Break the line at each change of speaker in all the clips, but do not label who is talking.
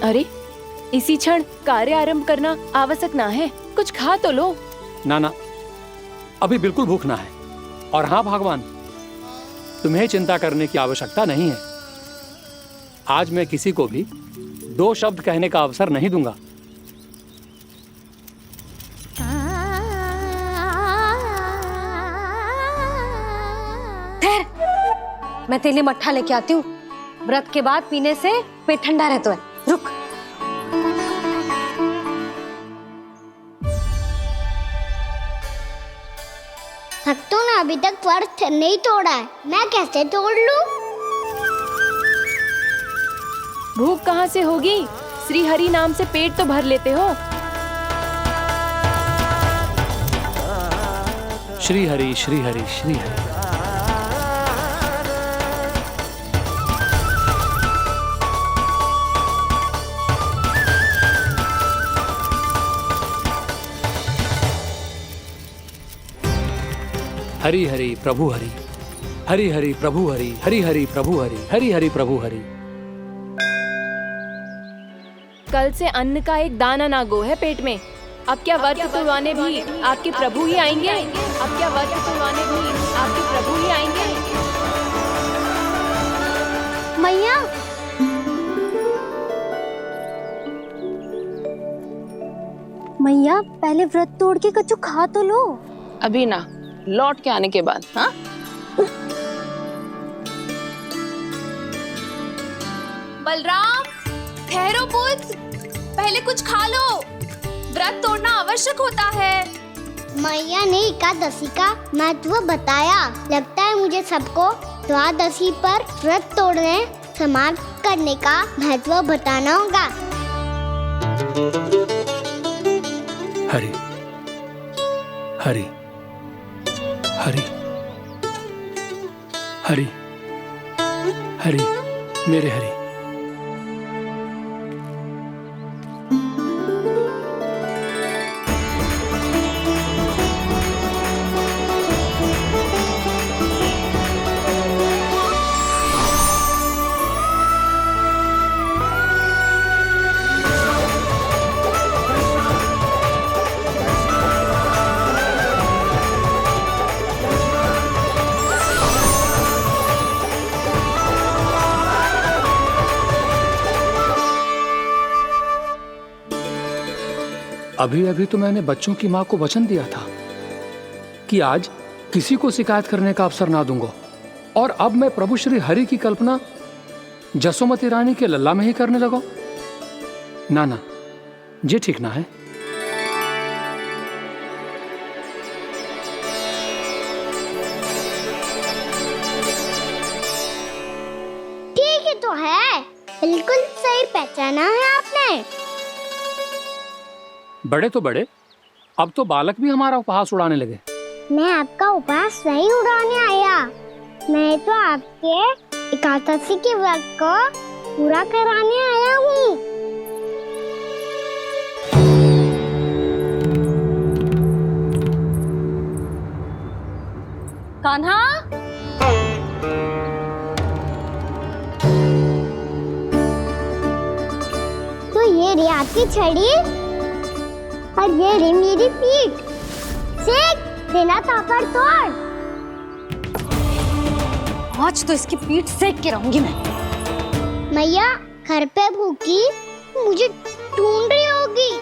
अरे, इसी क्षण कार्य आरंभ करना आवश्यक ना है। कुछ खा तो लो।
ना ना, अभी बिल्कुल भूख ना है। और हाँ भगवान, तुम्हें चिंता करने की आवश्यकता नहीं है। आज मैं किसी को भी 2 शब्द कहने का अवसर नहीं दूंगा।
मैं तेरे लिए मट्ठा लेके आती हूँ। व्रत के बाद पीने से पेट ठंडा रहता है। रुक।
भक्तों ने अभी तक व्रत नहीं तोड़ा है, मैं कैसे तोड़ लूं?
भूख कहाँ से होगी? श्री हरि नाम से पेट तो भर लेते हो।
श्री हरि श्री हरि श्री हरि। हरि हरि प्रभु हरि, हरि हरि प्रभु हरि, हरि हरि प्रभु हरि, हरि हरि प्रभु हरि।
कल से अन्न का एक दाना ना गो है पेट में। अब क्या व्रत तुड़वाने भी आपके प्रभु ही आएंगे? अब क्या व्रत तुड़वाने भी आपके प्रभु ही आएंगे?
मैया, मैया पहले व्रत तोड़ के कछु खा तो लो।
अभी ना, लौट के आने के बाद। हाँ,
बलराम, ठहरो पुत्र, पहले कुछ खा लो। व्रत तोड़ना आवश्यक होता है।
मैया ने एकादशी का महत्व बताया। लगता है मुझे सबको द्वादशी पर व्रत तोड़ने समाप्त करने का महत्व बताना होगा।
हरि हरि हरि हरि हरि, मेरे हरि। अभी अभी तो मैंने बच्चों की माँ को वचन दिया था कि आज किसी को शिकायत करने का अवसर ना दूंगा, और अब मैं प्रभु श्री हरि की कल्पना जसोमती रानी के लल्ला में ही करने लगा। ना ना, ये ठीक ना है।
ठीक है तो है, बिल्कुल सही पहचाना है आपने।
बड़े तो बड़े, अब तो बालक भी हमारा उपहास उड़ाने लगे।
मैं आपका उपहास नहीं उड़ाने आया, मैं तो आपके एकादशी के व्रत को पूरा कराने आया हूँ।
कान्हा,
तो ये रे आपकी छड़ी और ये रे मेरी पीठ। सेक देना तापर तोड़।
आज तो इसकी पीठ सेक के रहूंगी मैं।
मैया घर पे भूखी मुझे ढूंढ रही होगी।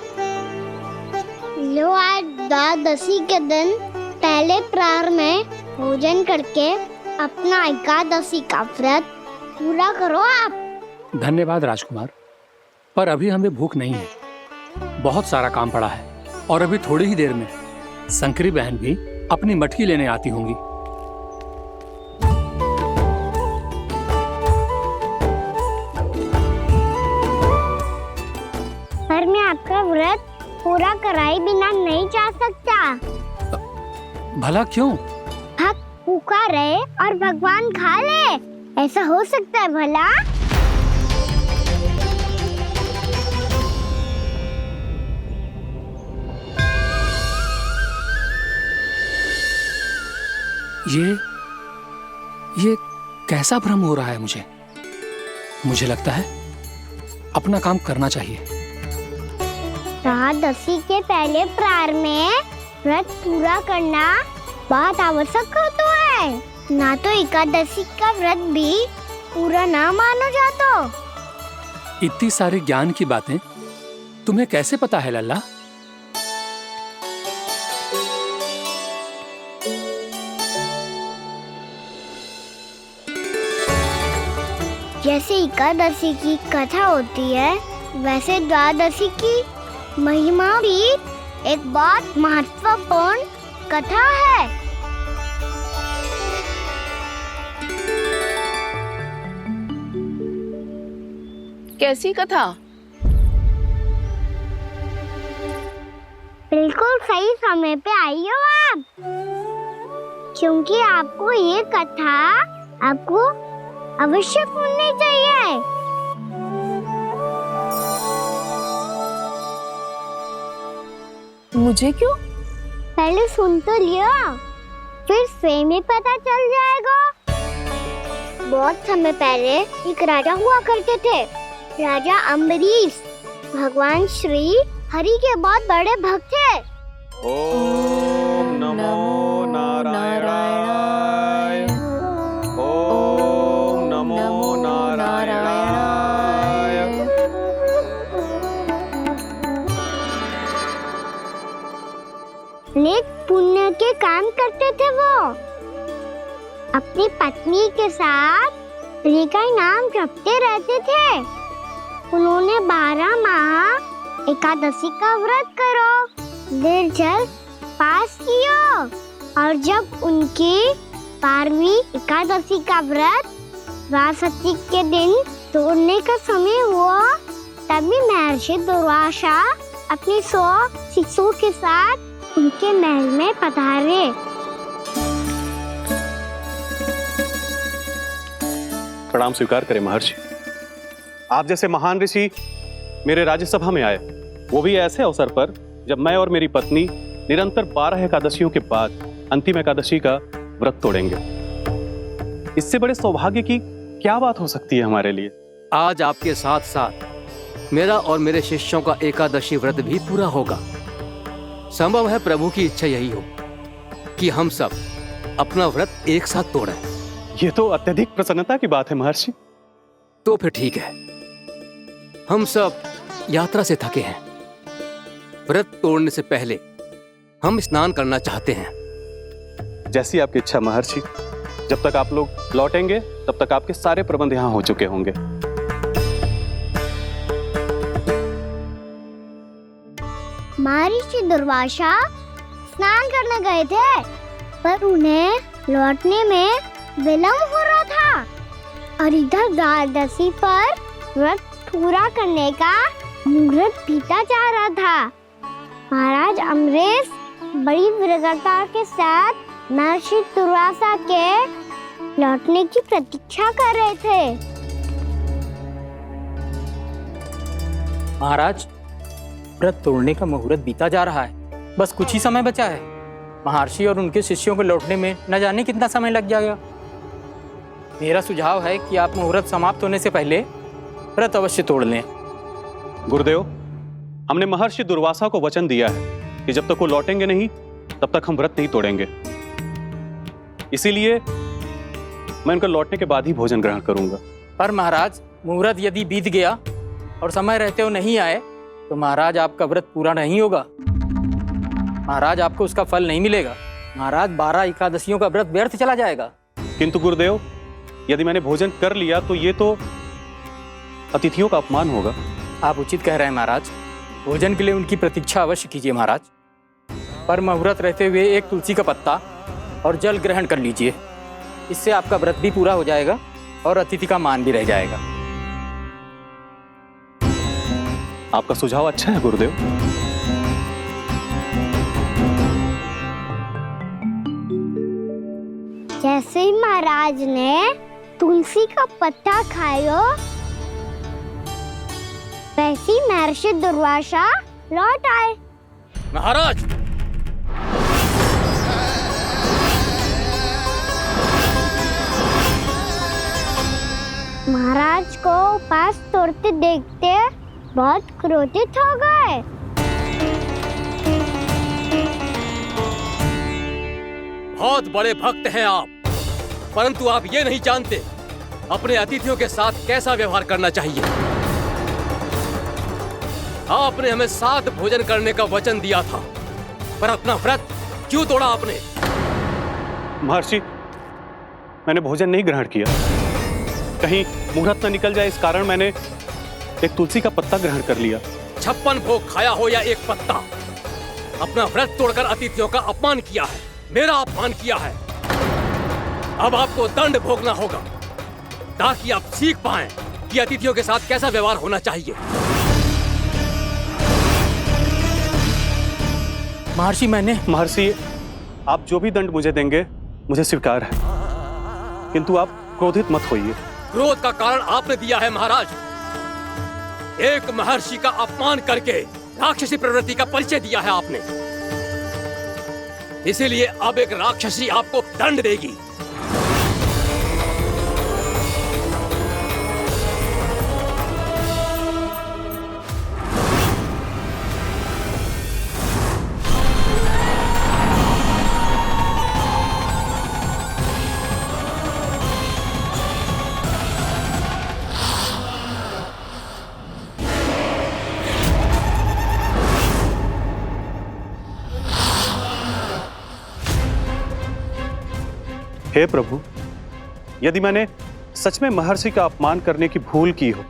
लो, आज द्वादशी के दिन पहले प्रहर में भोजन करके अपना एकादशी का व्रत पूरा करो आप।
धन्यवाद राजकुमार, पर अभी हमें भूख नहीं है। बहुत सारा काम पड़ा है, और अभी थोड़ी ही देर में शंकरी बहन भी अपनी मटकी लेने आती होंगी।
पर मैं आपका व्रत पूरा कराए बिना नहीं जा सकता।
भला क्यों?
भक्त भूखा रहे और भगवान खा ले, ऐसा हो सकता है भला?
ये कैसा भ्रम हो रहा है मुझे? मुझे लगता है अपना काम करना चाहिए।
एकादशी के पहले प्रार में व्रत पूरा करना बहुत आवश्यक होता है, ना तो एकादशी का व्रत भी पूरा ना मानो जातो।
इतनी सारी ज्ञान की बातें तुम्हें कैसे पता है लल्ला?
जैसे एकादशी की कथा होती है, वैसे द्वादशी की महिमा भी एक बहुत महत्वपूर्ण कथा है।
कैसी कथा?
बिल्कुल सही समय पे आई हो आप, क्योंकि आपको ये कथा आपको अवश्य सुननी चाहिए।
मुझे क्यों?
पहले सुन तो लियो, फिर स्वयं ही पता चल जाएगा। बहुत समय पहले एक राजा हुआ करते थे, राजा अम्बरीश। भगवान श्री हरि के बहुत बड़े भक्त थे।
ओम नमो नारायणाय। ओम नमो नारायणाय।
नेक पुण्य के काम करते थे वो। अपनी पत्नी के साथ हरि का नाम जपते रहते थे। उन्होंने 12 माह एकादशी का व्रत करो निर्जल पास किया, और जब उनकी 12वीं एकादशी का व्रत द्वादशी के दिन तोड़ने का समय हुआ, तभी महर्षि दुर्वासा अपने 100 शिष्यों के साथ उनके महल में पधारे।
प्रणाम स्वीकार करें महर्षि। आप जैसे महान ऋषि मेरे राज्यसभा में आए, वो भी ऐसे अवसर पर जब मैं और मेरी पत्नी निरंतर 12 एकादशियों के बाद अंतिम एकादशी का व्रत तोड़ेंगे। इससे बड़े सौभाग्य की क्या बात हो सकती है हमारे लिए।
आज आपके साथ साथ मेरा और मेरे शिष्यों का एकादशी व्रत भी पूरा होगा। संभव है प्रभु की इच्छा यही हो कि हम सब अपना व्रत एक साथ तोड़ें।
ये तो अत्यधिक प्रसन्नता की बात है महर्षि।
तो फिर ठीक है, हम सब यात्रा से थके हैं। व्रत तोड़ने से पहले हम स्नान करना चाहते हैं।
जैसी आपकी इच्छा महर्षि। जब तक आप लोग लौटेंगे तब तक आपके सारे प्रबंध यहाँ हो चुके होंगे।
महर्षि दुर्वासा स्नान करने गए थे, पर उन्हें लौटने में विलंब हो रहा था, और इधर द्वादशी पर व्रत पूरा करने का मुहूर्त बीता जा रहा था। महाराज अम्बरीश बड़ी विरगता के साथ महर्षि दुर्वासा के लौटने की प्रतीक्षा कर रहे थे।
महाराज, व्रत तोड़ने का मुहूर्त बीता जा रहा है। बस कुछ ही समय बचा है। महर्षि और उनके शिष्यों को लौटने में न जाने कितना समय लग जाएगा। मेरा सुझाव है कि आप मुहूर्त समाप्त होने से पहले व्रत अवश्य तोड़ लें।
गुरुदेव, हमने महर्षि दुर्वासा को वचन दिया है कि जब तक वो लौटेंगे नहीं तब तक हम व्रत नहीं तोड़ेंगे। इसीलिए मैं उनका लौटने के बाद ही भोजन ग्रहण करूंगा।
पर महाराज, मुहूर्त यदि बीत गया और समय रहते हो नहीं आए तो महाराज आपका व्रत पूरा नहीं होगा। महाराज, आपको उसका फल नहीं मिलेगा। महाराज, 12 एकादशियों का व्रत व्यर्थ चला जाएगा।
किंतु गुरुदेव, यदि मैंने भोजन कर लिया तो ये तो अतिथियों का अपमान होगा।
आप उचित कह रहे हैं महाराज। भोजन के लिए उनकी प्रतीक्षा अवश्य कीजिए महाराज। पर मुहूर्त रहते हुए एक तुलसी का पत्ता और जल ग्रहण कर लीजिए। इससे आपका व्रत भी पूरा हो जाएगा और अतिथि का मान भी रह जाएगा।
आपका सुझाव अच्छा है गुरुदेव।
जैसे ही महाराज ने तुलसी का पत्ता खायो, वैसे ही महर्षि दुर्वासा लौट आए।
महाराज,
महाराज को उपास तोड़ते देखते बहुत क्रोधित हो गए।
बहुत बड़े भक्त हैं आप, परंतु आप ये नहीं जानते अपने अतिथियों के साथ कैसा व्यवहार करना चाहिए। आपने हमें साथ भोजन करने का वचन दिया था, पर अपना व्रत क्यों तोड़ा आपने?
महर्षि, मैंने भोजन नहीं ग्रहण किया। कहीं मुहूर्त न निकल जाए इस कारण मैंने एक तुलसी का पत्ता ग्रहण कर लिया।
56 भोग खाया हो या एक पत्ता, अपना व्रत तोड़कर अतिथियों का अपमान किया है, मेरा अपमान किया है। अब आपको दंड भोगना होगा ताकि आप सीख पाएं कि अतिथियों के साथ कैसा व्यवहार होना चाहिए।
महर्षि, आप जो भी दंड मुझे देंगे मुझे स्वीकार है, किंतु आप क्रोधित मत होइए।
क्रोध का कारण आपने दिया है महाराज। एक महर्षि का अपमान करके राक्षसी प्रवृत्ति का परिचय दिया है आपने, इसीलिए अब एक राक्षसी आपको दंड देगी।
हे प्रभु, यदि मैंने सच में महर्षि का अपमान करने की भूल की हो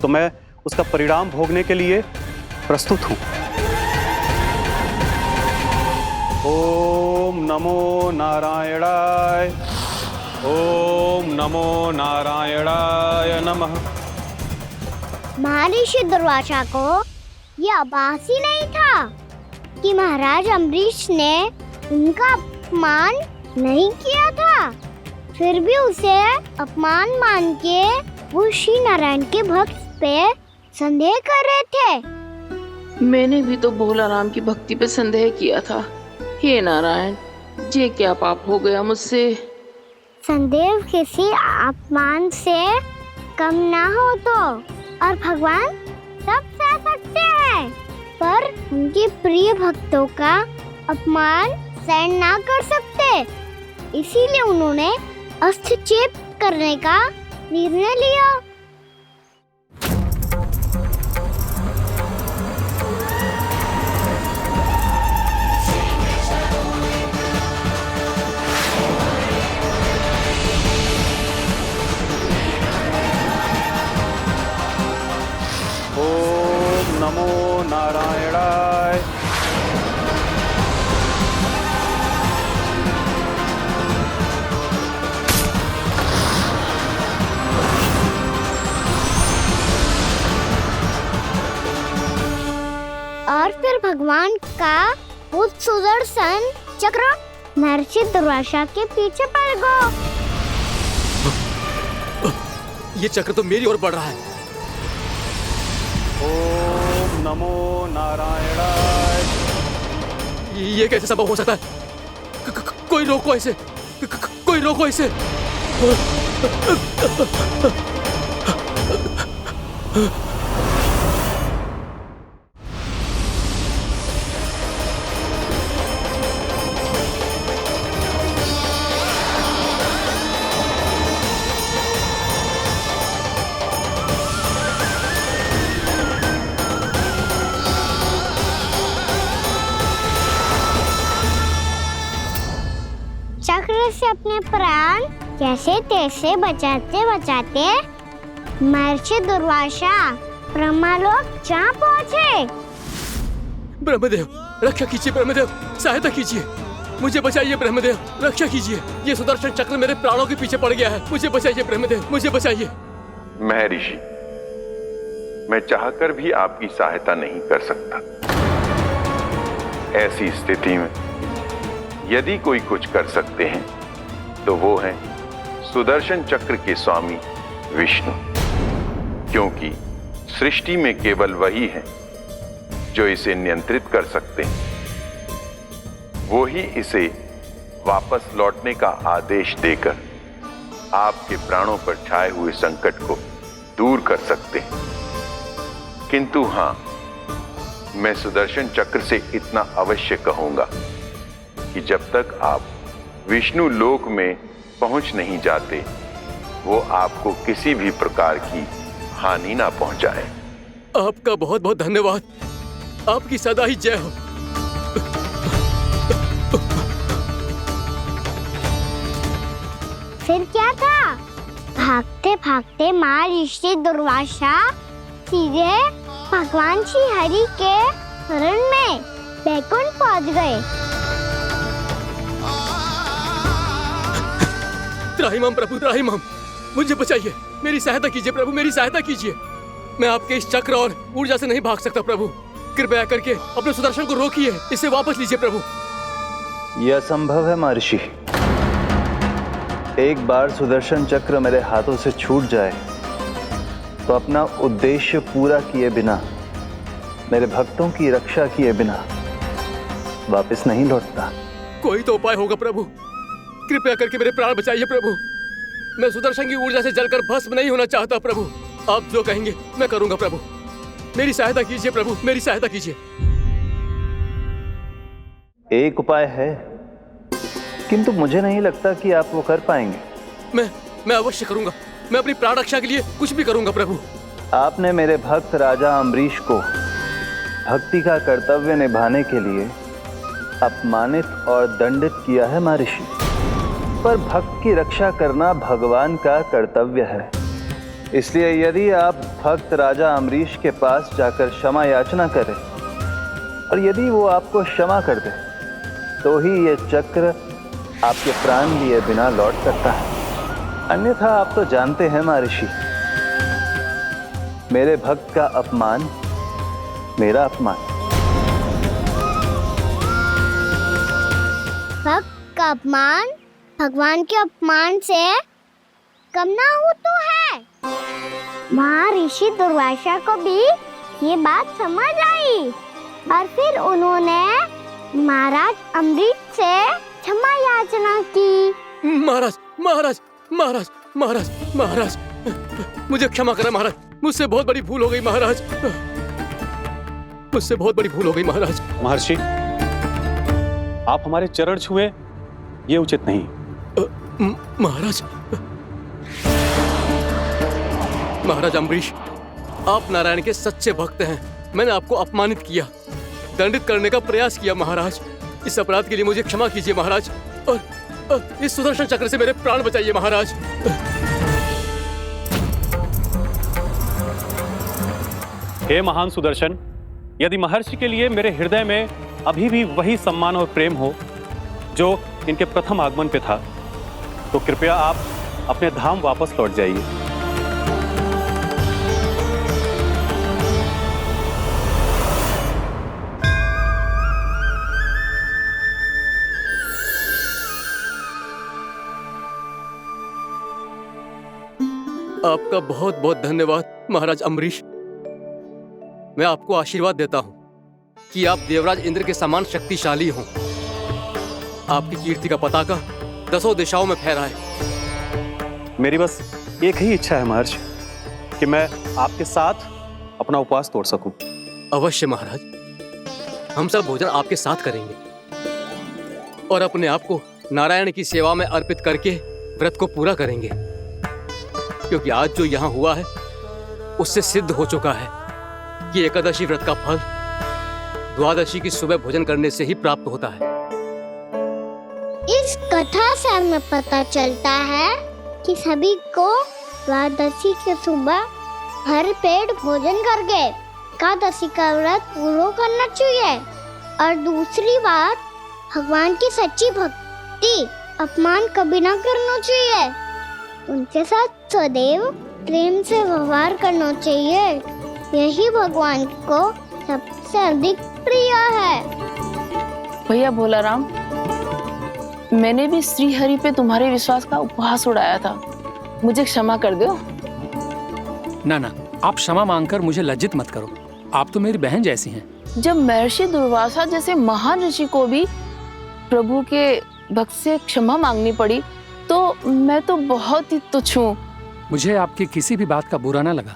तो मैं उसका परिणाम भोगने के लिए प्रस्तुत हूं। ओम नमो नारायणाय, ओम नमो नारायणाय नमः।
महर्षि दुर्वासा को यह आभास ही नहीं था कि महाराज अम्बरीश ने उनका अपमान नहीं किया था, फिर भी उसे अपमान मान के वो श्री नारायण के भक्त पे संदेह कर रहे थे।
मैंने भी तो भोला राम की भक्ति पे संदेह किया था। हे नारायण, ये क्या पाप हो गया मुझसे?
संदेह किसी अपमान से कम ना हो तो, और भगवान सब सह सकते हैं, पर उनके प्रिय भक्तों का अपमान सहन ना कर सकते, इसीलिए उन्होंने हस्तक्षेप करने का निर्णय लिया।
ओम नमो नारायणाय।
और फिर भगवान का वो सुदर्शन चक्र महर्षि दुर्वासा के पीछे पड़ गया।
ये चक्र तो मेरी ओर बढ़ रहा है।
ओम नमो नारायणाय।
ये कैसे संभव हो सकता है? कोई रोको इसे, कोई रोको इसे।
चक्र से अपने प्राण कैसे तैसे बचाते बचाते महर्षि दुर्वासा ब्रह्मलोक जा पहुँचे।
ब्रह्मदेव, रक्षा कीजिए ब्रह्मदेव, सहायता कीजिए, मुझे बचाइए ब्रह्मदेव, रक्षा कीजिए। ये सुदर्शन चक्र मेरे प्राणों के पीछे पड़ गया है, मुझे बचाइए ब्रह्मदेव, मुझे बचाइए।
महर्षि, मैं चाहकर भी आपकी सहायता नहीं कर सकता। ऐसी स्थिति में यदि कोई कुछ कर सकते हैं तो वो है सुदर्शन चक्र के स्वामी विष्णु, क्योंकि सृष्टि में केवल वही है जो इसे नियंत्रित कर सकते हैं। वो ही इसे वापस लौटने का आदेश देकर आपके प्राणों पर छाए हुए संकट को दूर कर सकते हैं। किंतु हां, मैं सुदर्शन चक्र से इतना अवश्य कहूंगा कि जब तक आप विष्णु लोक में पहुंच नहीं जाते, वो आपको किसी भी प्रकार की हानि ना पहुंचाए।
आपका बहुत बहुत धन्यवाद। आपकी सदा ही जय हो।
फिर क्या था? भागते भागते महर्षि दुर्वासा सीधे भगवान श्री हरि के शरण में बैकुंठ पहुंच गए।
त्राहिमाम प्रभु, त्राहिमाम, मुझे बचाइए, मेरी सहायता कीजिए प्रभु, मेरी सहायता कीजिए। मैं आपके इस चक्र और ऊर्जा से नहीं भाग सकता प्रभु। कृपया करके अपने सुदर्शन को रोकिए, इसे वापस लीजिए प्रभु।
यह असंभव है महर्षि। एक बार सुदर्शन चक्र मेरे हाथों से छूट जाए तो अपना उद्देश्य पूरा किए बिना, मेरे भक्तों की रक्षा किए बिना वापस नहीं लौटता।
कोई तो उपाय होगा प्रभु, कृपया करके मेरे प्राण बचाइए प्रभु। मैं सुदर्शन की ऊर्जा से जलकर भस्म नहीं होना चाहता प्रभु। आप जो कहेंगे मैं करूंगा प्रभु। मेरी सहायता कीजिए प्रभु, मेरी सहायता कीजिए।
एक उपाय है, किंतु मुझे नहीं लगता कि आप वो कर पाएंगे।
मैं अवश्य करूंगा। मैं अपनी प्राण रक्षा के लिए कुछ भी करूंगा प्रभु।
आपने मेरे भक्त राजा अम्बरीश को भक्ति का कर्तव्य निभाने के लिए अपमानित और दंडित किया है महर्षि, पर भक्त की रक्षा करना भगवान का कर्तव्य है। इसलिए यदि आप भक्त राजा अम्बरीश के पास जाकर क्षमा याचना करें और यदि वो आपको क्षमा कर दे, तो ही ये चक्र आपके प्राण लिए बिना लौट सकता है। अन्यथा आप तो जानते हैं महर्षि, मेरे भक्त का अपमान मेरा अपमान।
भक्त का अपमान भगवान के अपमान से कम ना हो तो है। महर्षि दुर्वासा को भी ये बात समझ आई और फिर उन्होंने महाराज अम्बरीश से क्षमा याचना की।
महाराज महाराज महाराज महाराज महाराज, मुझे क्षमा करें महाराज, मुझसे बहुत बड़ी भूल हो गई महाराज, मुझसे बहुत बड़ी भूल हो गई महाराज।
महर्षि, आप हमारे चरण छुए ये उचित नहीं।
महाराज, महाराज अम्बरीश, आप नारायण के सच्चे भक्त हैं। मैंने आपको अपमानित किया, दंडित करने का प्रयास किया महाराज। इस अपराध के लिए मुझे क्षमा कीजिए महाराज, और इस सुदर्शन चक्र से मेरे प्राण बचाइए महाराज।
हे महान सुदर्शन, यदि महर्षि के लिए मेरे हृदय में अभी भी वही सम्मान और प्रेम हो जो इनके प्रथम आगमन पे था, तो कृपया आप अपने धाम वापस लौट जाइए।
आपका बहुत बहुत धन्यवाद महाराज अम्बरीश। मैं आपको आशीर्वाद देता हूं कि आप देवराज इंद्र के समान शक्तिशाली हों। आपकी कीर्ति का पताका 10 दिशाओं में फहराए।
मेरी बस एक ही इच्छा है महर्षि, कि मैं आपके साथ अपना उपवास तोड़ सकूं।
अवश्य महाराज, हम सब भोजन आपके साथ करेंगे और अपने आप को नारायण की सेवा में अर्पित करके व्रत को पूरा करेंगे, क्योंकि आज जो यहाँ हुआ है उससे सिद्ध हो चुका है कि एकादशी व्रत का फल द्वादशी की सुबह भोजन करने से ही प्राप्त होता है।
इस कथा से हमें पता चलता है कि सभी को द्वादशी के सुबह भर पेट भोजन करके एकादशी का व्रत पूरा करना चाहिए। और दूसरी बात, भगवान की सच्ची भक्ति अपमान कभी ना करना चाहिए। उनके साथ सदैव प्रेम से व्यवहार करना चाहिए। यही भगवान को सबसे अधिक प्रिय है।
भैया भोलाराम, मैंने भी श्री हरि पे तुम्हारे विश्वास का उपहास उड़ाया था, मुझे क्षमा कर दो।
ना ना, आप क्षमा मांगकर मुझे लज्जित मत करो, आप तो मेरी बहन जैसी हैं।
जब महर्षि दुर्वासा जैसे महान ऋषि को भी प्रभु के भक्त से क्षमा मांगनी पड़ी, मैं तो बहुत ही तुच्छ हूँ।
मुझे आपकी किसी भी बात का बुरा ना लगा।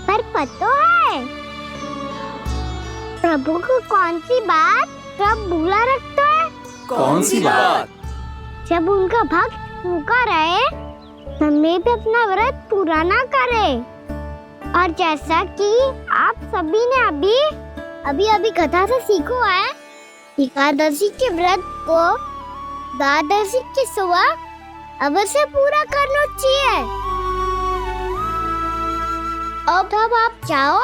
पर पता है प्रभु को कौन सी बात कब बुरा रखता है?
कौन सी बात?
जब उनका भक्त भूखा रहे, समय पे अपना व्रत पूरा ना करे। और जैसा कि आप सभी ने अभी कथा से सीखो है, एकादशी के व्रत को द्वादशी के सुबह अवश्य पूरा करना चाहिए। अब आप चाहो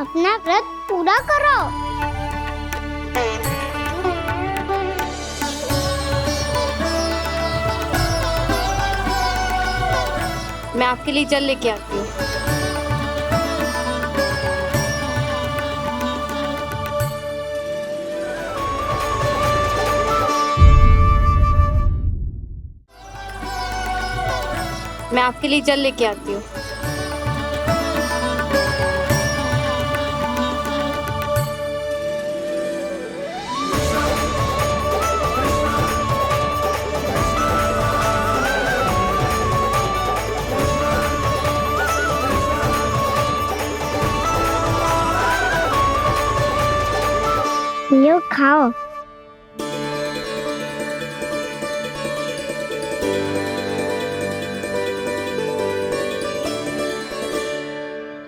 अपना व्रत पूरा करो।
मैं आपके लिए जल लेके आती हूँ। मैं आपके लिए जल लेके आती हूँ।
लो खाओ।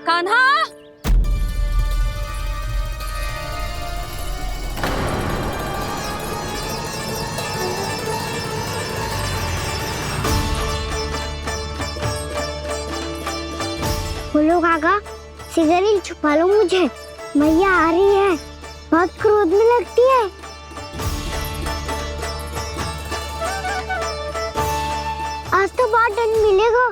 कान्हा,
बोलो काका, सिगरेट छुपा लो मुझे, मैया आ रही है, बहुत क्रोध में लगती है। आज तो बहुत दंड मिलेगा।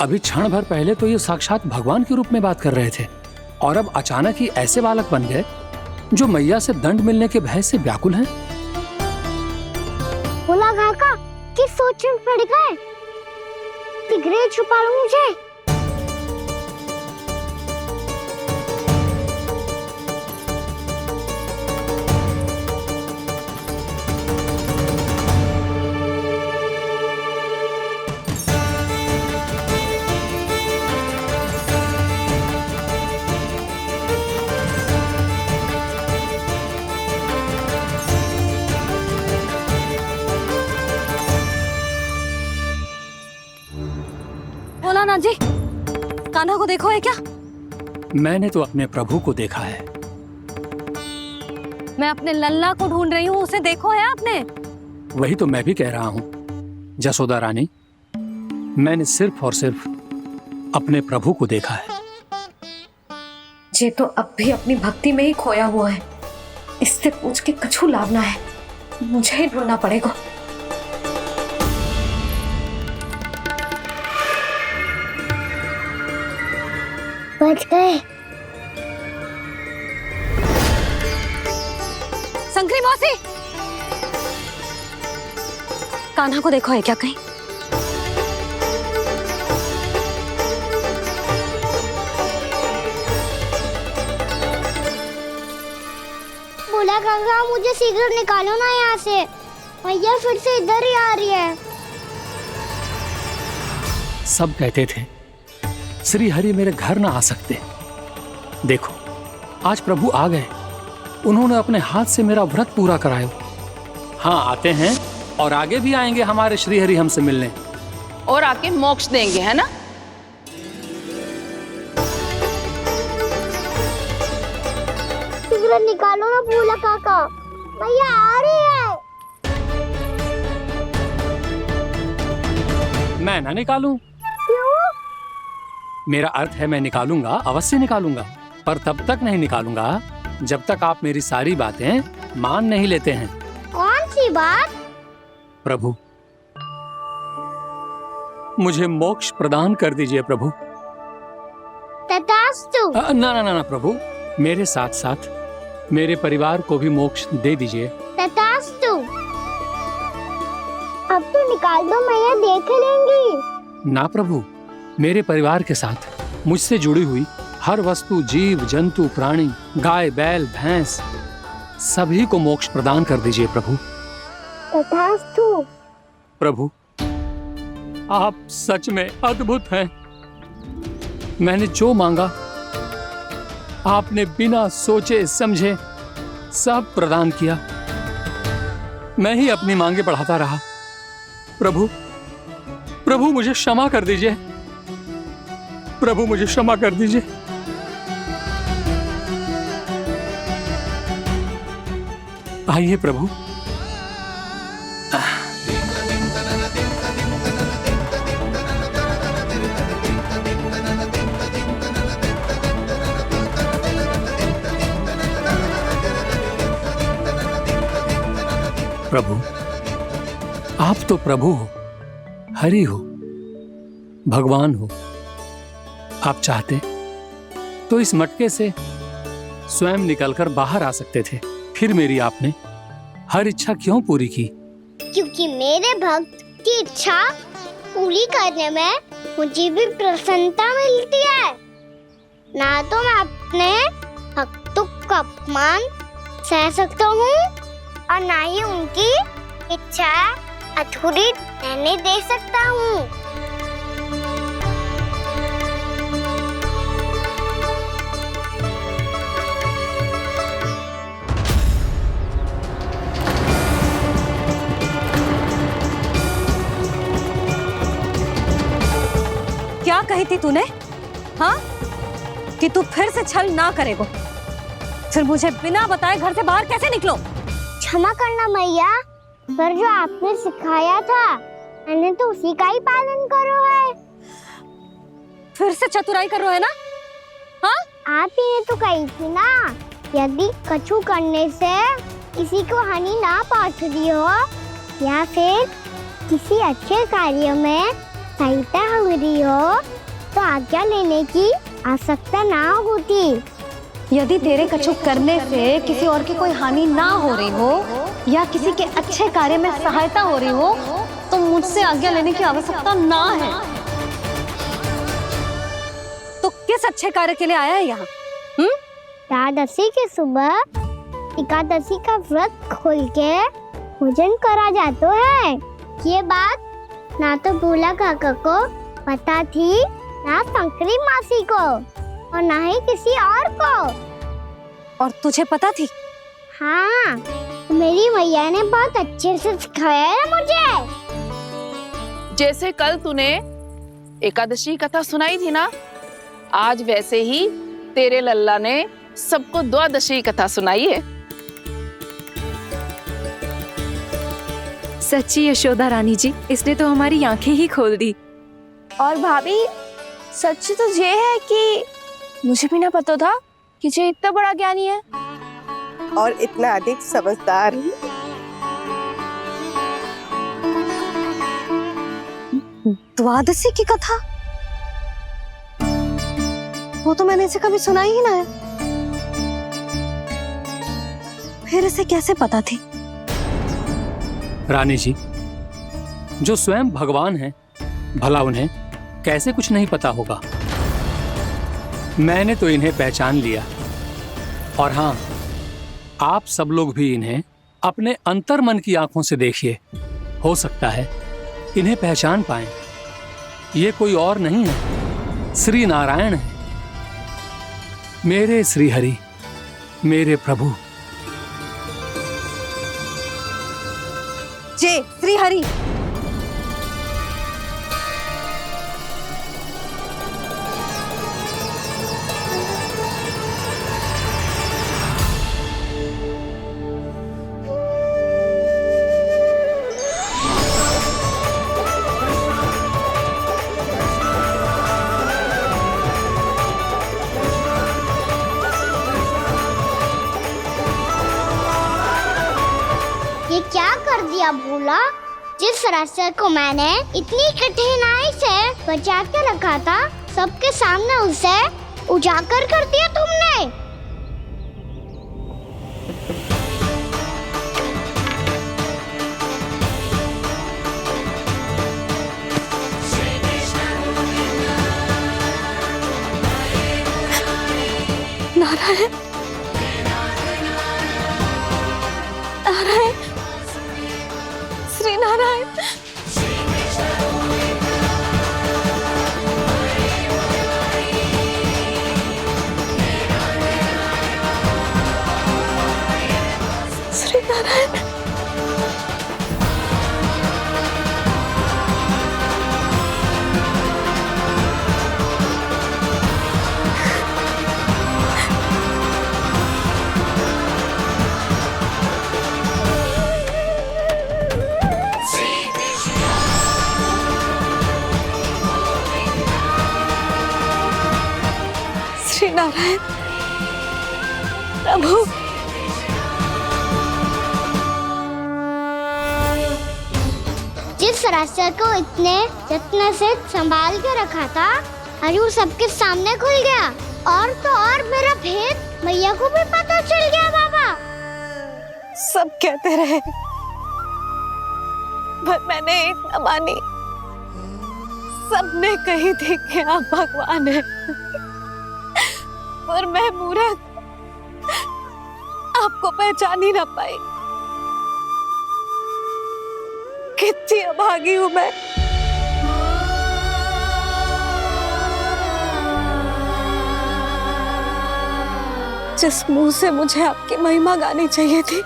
अभी क्षण भर पहले तो ये साक्षात भगवान के रूप में बात कर रहे थे, और अब अचानक ही ऐसे बालक बन गए जो मैया से दंड मिलने के भय से व्याकुल हैं।
बोला काका, किस सोच में पड़ गए? सिगरेट छुपा लो मुझे।
बोला ना जी, कान्हा को देखो है क्या?
मैंने तो अपने प्रभु को देखा है।
मैं अपने लल्ला को ढूंढ रही हूँ, उसे देखो है आपने?
वही तो मैं भी कह रहा हूँ जसोदा रानी, मैंने सिर्फ और सिर्फ अपने प्रभु को देखा है।
ये तो अब भी अपनी भक्ति में ही खोया हुआ है, इससे पूछ के कछु लाभ ना है, मुझे ही ढूंढना पड़ेगा।
बच गए।
संकरी मौसी, कान्हा को देखो है क्या कहीं?
बोला काका, मुझे सिगरेट निकालो ना यहाँ से, भैया फिर से इधर ही आ रही है।
सब कहते थे श्री हरि मेरे घर ना आ सकते। देखो आज प्रभु आ गए, उन्होंने अपने हाथ से मेरा व्रत पूरा कराया। हाँ आते हैं और आगे भी आएंगे हमारे श्री हरि हमसे मिलने,
और आके मोक्ष देंगे, है ना?
सिगरेट निकालो ना बोला काका, भैया आ रही है।
मैं ना निकालूं?
क्यों?
मेरा अर्थ है मैं निकालूंगा, अवश्य निकालूंगा, पर तब तक नहीं निकालूंगा जब तक आप मेरी सारी बातें मान नहीं लेते हैं।
कौन सी बात?
प्रभु मुझे मोक्ष प्रदान कर दीजिए प्रभु।
तथास्तु।
ना ना ना ना प्रभु, मेरे साथ साथ मेरे परिवार को भी मोक्ष दे दीजिए।
तथास्तु। अब तो निकाल दो, मैया देख लेंगी।
ना प्रभु, मेरे परिवार के साथ मुझसे जुड़ी हुई हर वस्तु, जीव जंतु, प्राणी, गाय बैल भैंस, सभी को मोक्ष प्रदान कर दीजिए प्रभु।
तथास्तु।
प्रभु, आप सच में अद्भुत हैं। मैंने जो मांगा आपने बिना सोचे समझे सब प्रदान किया। मैं ही अपनी मांगे बढ़ाता रहा। प्रभु, प्रभु मुझे क्षमा कर दीजिए। प्रभु मुझे क्षमा कर दीजिए। आइए प्रभु। प्रभु, आप तो प्रभु हो, हरि हो, भगवान हो। आप चाहते तो इस मटके से स्वयं निकलकर बाहर आ सकते थे, फिर मेरी आपने हर इच्छा क्यों पूरी की?
क्योंकि मेरे भक्त की इच्छा पूरी करने में मुझे भी प्रसन्नता मिलती है। ना तो मैं अपने भक्तों का अपमान सह सकता हूँ और ना ही उनकी इच्छा अधूरी रहने दे सकता हूँ।
क्या कही थी तूने? हाँ, कि तू फिर से छल ना करेगा। फिर मुझे बिना बताए घर से बाहर कैसे निकलो?
क्षमा करना मैया, पर जो आपने सिखाया था मैंने तो उसी का ही पालन करो है।
फिर से चतुराई कर रहे हो है ना? हाँ,
आप ही ने तो कही थी ना, यदि कछु करने से किसी को हानि ना पहुंच रही हो या फिर किसी अच्छे कार्य में सहायता हो रही हो तो आज्ञा लेने की आवश्यकता ना होती।
यदि तेरे कछु करने से किसी और की कोई हानि ना हो रही हो या किसी के अच्छे कार्य में सहायता हो रही हो तो मुझसे आज्ञा लेने की आवश्यकता ना है। तो किस अच्छे कार्य के लिए आया है यहाँ?
एकादशी के सुबह एकादशी का व्रत खोल के भोजन करा जाता है। ये बात ना तो भोला काका को पता थी, ना शंकरी मासी को और ना ही किसी और को।
और तुझे पता थी?
हाँ, मेरी मैया ने बहुत अच्छे से सिखाया है मुझे।
जैसे कल तूने एकादशी कथा सुनाई थी ना, आज वैसे ही तेरे लल्ला ने सबको द्वादशी कथा सुनाई है।
सच्ची यशोदा रानी जी, इसने तो हमारी आंखें ही खोल दी।
और भाभी, सच तो ये है कि मुझे भी ना पता था कि ये इतना बड़ा ज्ञानी है
और इतना अधिक समझदार।
द्वादशी की कथा? वो तो मैंने इसे कभी सुना ही ना है। फिर इसे कैसे पता थी?
रानी जी, जो स्वयं भगवान हैं, भला उन्हें कैसे कुछ नहीं पता होगा? मैंने तो इन्हें पहचान लिया। और हाँ, आप सब लोग भी इन्हें अपने अंतर्मन की आंखों से देखिए, हो सकता है इन्हें पहचान पाएं। ये कोई और नहीं है, श्री नारायण है, मेरे श्री हरि, मेरे प्रभु।
जय श्री हरि।
ये क्या कर दिया भोला? जिस रास्ते को मैंने इतनी कठिनाई से बचा के रखा था, सबके सामने उसे उजागर कर दिया तुमने।
नारायण, नारायण, श्री नारायण, श्री नारायण प्रभु।
जिस रास्ते को इतने यत्न से संभाल के रखा था आज वो सबके सामने खुल गया। और तो और मेरा भेद मैया को भी पता चल गया बाबा।
सब कहते रहे पर मैंने एक न मानी। सबने कही थी कि आप भगवान हैं पर मैं मूर्ख आपको पहचान ही ना पाई। कितनी अभागी हूं मैं। जिस मुंह से मुझे आपकी महिमा गानी चाहिए थी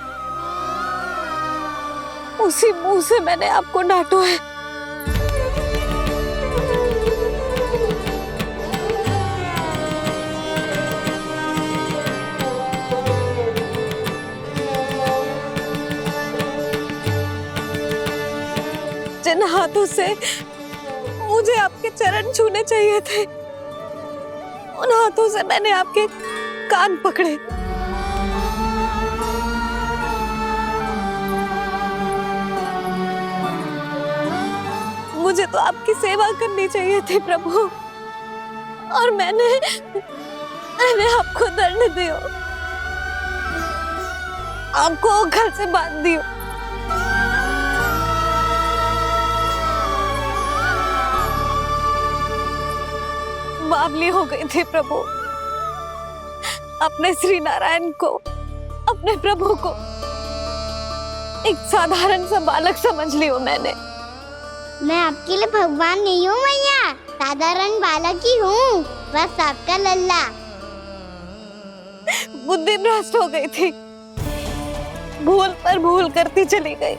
उसी मुंह से मैंने आपको डांटा है। जिन हाथों से मुझे आपके चरण छूने चाहिए थे उन हाथों से मैंने आपके कान पकड़े। मुझे तो आपकी सेवा करनी चाहिए थी प्रभु और मैंने आपको दंड दियो, आपको घर से बांध दियो। बावली हो गई थी प्रभु। अपने श्री नारायण को, अपने प्रभु को एक साधारण सा बालक समझ लियो मैंने।
मैं आपके लिए भगवान नहीं हूँ मैया, साधारण बालक ही हूँ, बस आपका लल्ला।
बुद्धि भ्रष्ट हो गई थी, भूल पर भूल करती चली गई।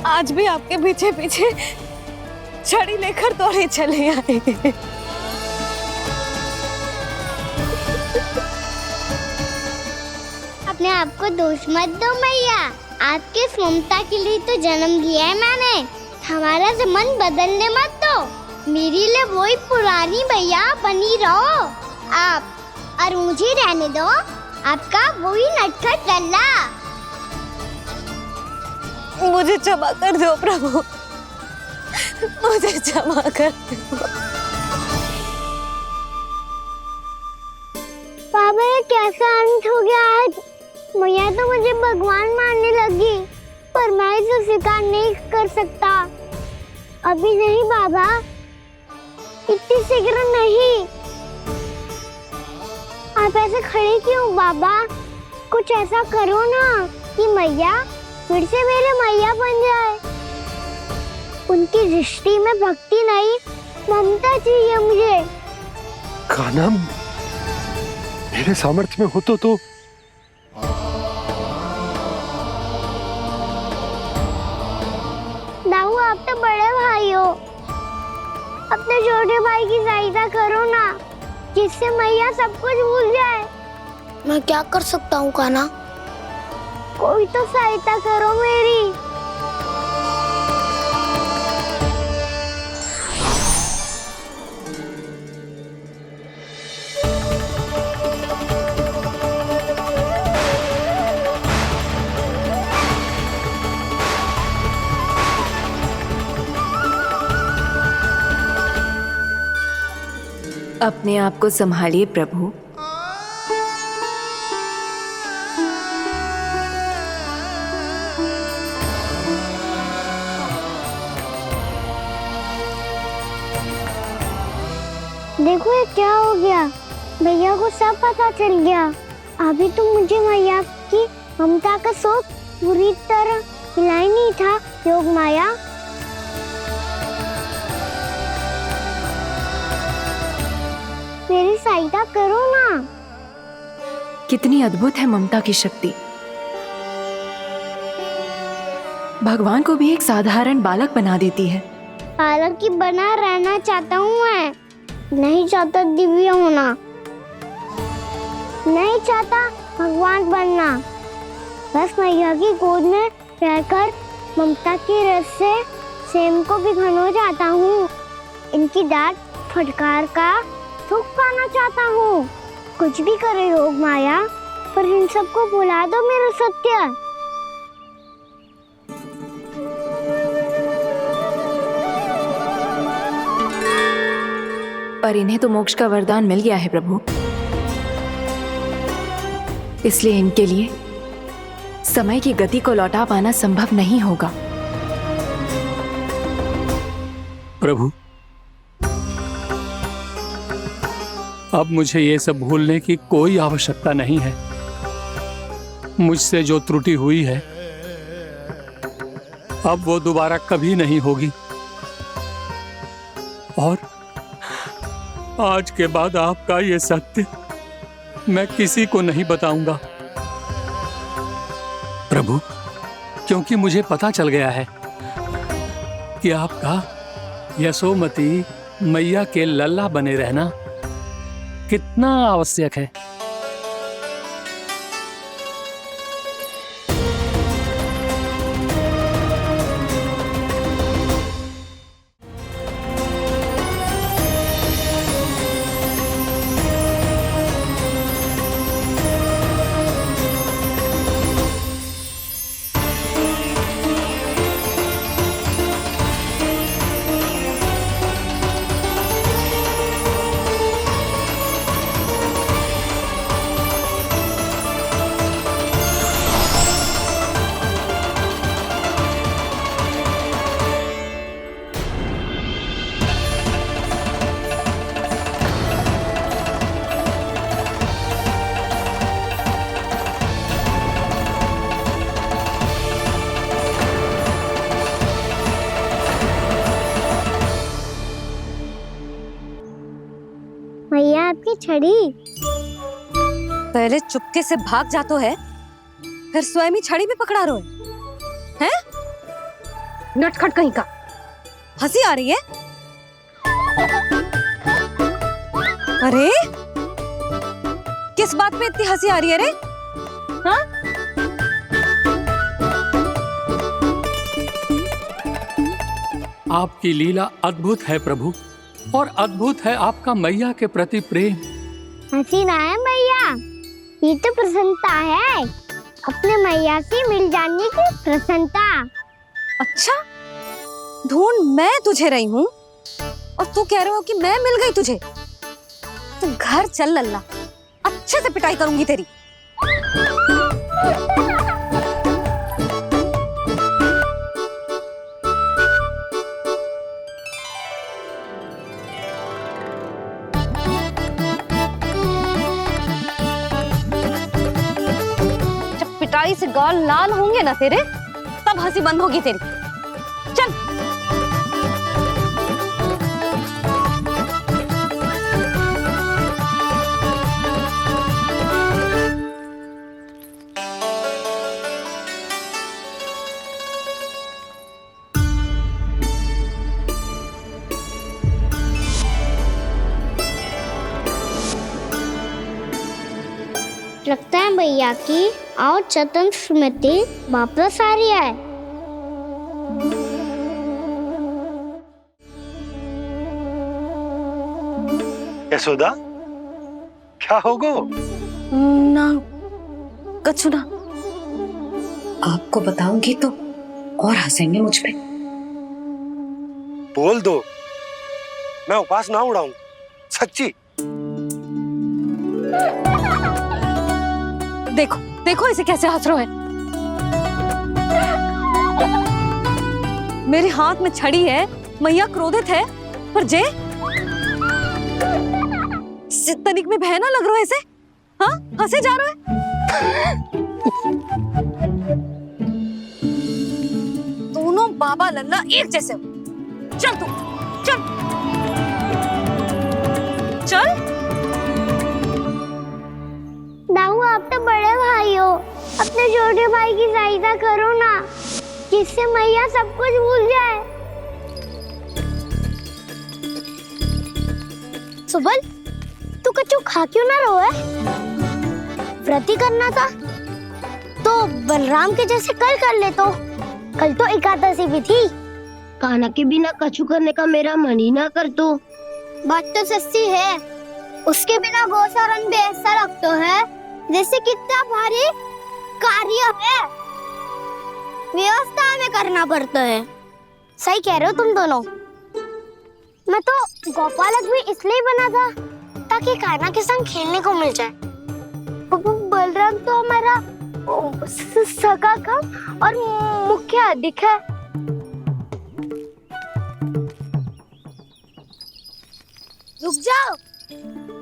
आज भी आपके पीछे पीछे छड़ी लेकर दौड़े चले आए।
अपने आप को दोष मत दो मैया, आपके इस ममता के लिए तो जन्म लिया है मैंने। हमारा मन बदलने मत दो, मेरे लिए वही पुरानी भैया बनी रहो आप, और मुझे रहने दो आपका वही नटखट लल्ला।
मुझे क्षमा कर दो प्रभु, मुझे क्षमा कर दो।
बाबा ये कैसा अंत हो गया आज? मैया तो मुझे भगवान मानने लगी, पर मैं इसे स्वीकार नहीं कर सकता। अभी नहीं बाबा, इतनी शीघ्र नहीं। आप ऐसे खड़े क्यों बाबा? कुछ ऐसा करो ना कि मैया फिर से मेरे मैया बन जाए। उनकी दृष्टि में भक्ति नहीं, ममता चाहिए मुझे।
कान्हा, मेरे सामर्थ्य में हो तो
दाऊ, आप तो बड़े भाई हो, अपने छोटे भाई की सहायता करो ना, जिससे मैया सब कुछ भूल जाए।
मैं क्या कर सकता हूँ कान्हा?
कोई तो सहायता करो मेरी।
अपने आप को संभालिए प्रभु।
देखो ये क्या हो गया, भैया को सब पता चल गया। अभी तो मुझे मैया की ममता का शौक पूरी तरह मिला ही नहीं था। योग माया, मेरी सहायता करो ना।
कितनी अद्भुत है ममता की शक्ति। भगवान को भी एक साधारण बालक बना देती है।
बालक की बना रहना चाहता हूँ मैं, नहीं चाहता दिव्य होना, नहीं चाहता भगवान बनना। बस मैया की गोद में रहकर ममता की रस से सेम को भिगोना चाहता हूँ। इनकी डांट फटकार का सुख पाना चाहता हूँ। कुछ भी करे योग माया, पर इन सबको भुला दो मेरा सत्य।
पर इन्हें तो मोक्ष का वरदान मिल गया है प्रभु, इसलिए इनके लिए समय की गति को लौटा पाना संभव नहीं होगा।
प्रभु, अब मुझे ये सब भूलने की कोई आवश्यकता नहीं है। मुझसे जो त्रुटि हुई है अब वो दोबारा कभी नहीं होगी, और आज के बाद आपका ये सत्य मैं किसी को नहीं बताऊंगा प्रभु, क्योंकि मुझे पता चल गया है कि आपका यशोमती मैया के लल्ला बने रहना कितना आवश्यक है।
भैया आपकी छड़ी।
पहले चुपके से भाग जातो है, फिर स्वयं ही छड़ी में पकड़ा रोए हैं? नटखट कहीं का। हंसी आ रही है? अरे किस बात पे इतनी हंसी आ रही है रे? हाँ?
आपकी लीला अद्भुत है प्रभु, और अद्भुत है आपका मैया के प्रति प्रेम।
हंसी ना है मैया, ये तो प्रसन्नता है, अपने मैया से मिल जाने की प्रसन्नता।
अच्छा, ढूंढ मैं तुझे रही हूँ और तू कह रहे हो कि मैं मिल गई तुझे? तो घर चल लल्ला, अच्छे से पिटाई करूंगी तेरी। पिटाई से गाल लाल होंगे ना तेरे, तब हंसी बंद होगी तेरी। चल।
लगता है भैया की और चतन स्मृति वापस आ रही है।
यशोदा, क्या हो गो?
ना कछु ना।
आपको बताऊंगी तो और हंसेंगे मुझ पे।
बोल दो, मैं उपवास ना उड़ाऊं, सच्ची।
देखो देखो इसे कैसे हंस रहा है। मेरे हाथ में छड़ी है, मैया क्रोधित है, पर जे तनिक में बहना लग रहा है इसे। हाँ, हंसे जा रहा है। दोनों बाबा लल्ला एक जैसे हो। चल तू, चल चल।
दाऊ, आप तो बड़े भाई हो, अपने छोटे भाई की सहायता करो ना, जिससे मैया सब कुछ भूल जाए। सुबल, तू कछु खा क्यों ना रहो है? व्रत ही करना था तो बलराम के जैसे कल कर ले। तो कल तो एकादशी भी थी।
खाना के बिना कछु करने का मेरा मन ही ना कर। तो
बात तो सच्ची है, उसके बिना गोचरण भी ऐसा लगता है जैसे कितना भारी कार्य है, व्यवस्था में करना पड़ता है। सही कह रहे हो तुम दोनों। मैं तो गोपालक भी इसलिए बना था ताकि कान्हा के संग खेलने को मिल जाए। बलराम तो हमारा सगा काम और मुख्य अधिक है। रुक जाओ,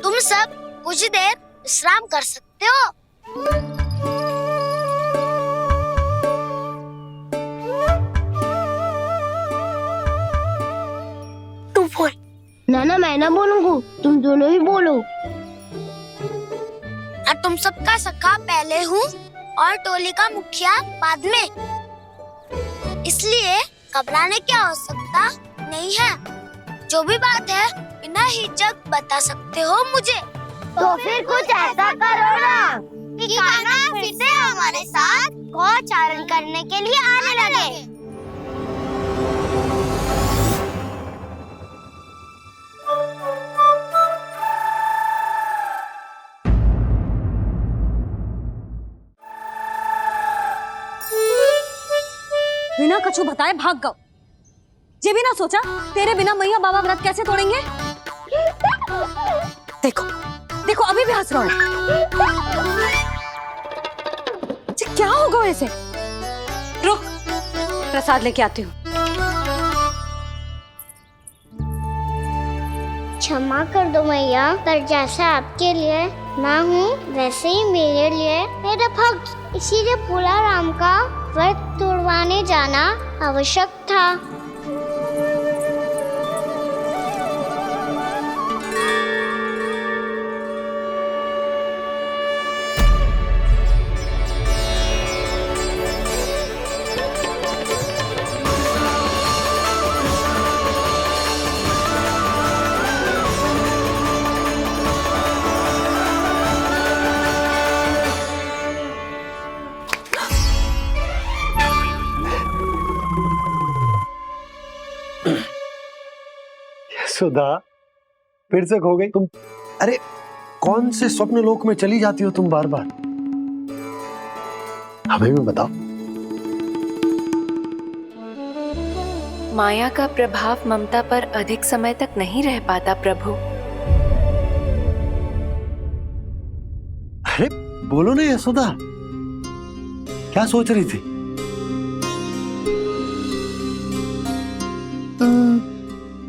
तुम सब कुछ देर विश्राम कर सकते हो। तू बोल। ना मैं ना बोलूंगा, तुम दोनों ही बोलो। और तुम सबका सखा पहले हूँ और टोली का मुखिया बाद में, इसलिए घबराने की आवश्यकता नहीं है। जो भी बात है बिना हिचक बता सकते हो मुझे। तो फिर कुछ ऐसा करो ना कि कान्हा फिर से हमारे साथ गोचारण करने के लिए आने लगे।
बिना कछु बताए भाग गओ। ये भी ना सोचा तेरे बिना मैया बाबा व्रत कैसे तोड़ेंगे। देखो देखो अभी भी हंस रहा है। क्या होगा वैसे? रुक, प्रसाद लेके आती हूँ।
क्षमा कर दो मैया, पर जैसा आपके लिए ना हूँ वैसे ही मेरे लिए मेरा भक्त, इसीलिए भोला राम का व्रत तोड़वाने जाना आवश्यक था।
सुधा, फिर से खो गई तुम। अरे कौन से स्वप्न लोक में चली जाती हो तुम बार बार? हमें भी बताओ।
माया का प्रभाव ममता पर अधिक समय तक नहीं रह पाता प्रभु।
अरे बोलो ना यशोदा, क्या सोच रही थी?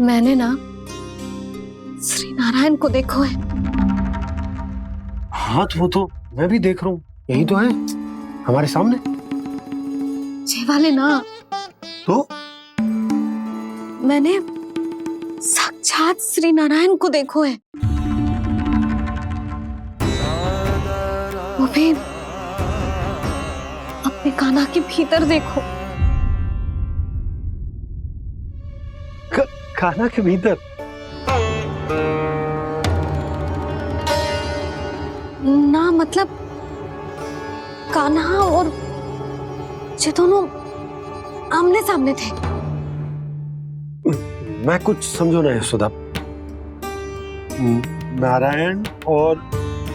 मैंने ना श्री नारायण को देखो है।
हाँ तो वो तो मैं भी देख रहा हूँ, यही तो है हमारे सामने।
ये वाले ना
तो
मैंने साक्षात श्री नारायण को देखो है, वो भी अपने कान्हा के भीतर देखो।
कान्हा के भीतर?
ना मतलब कान्हा और ये दोनों आमने सामने थे।
मैं कुछ समझो ना यशोदा। नारायण और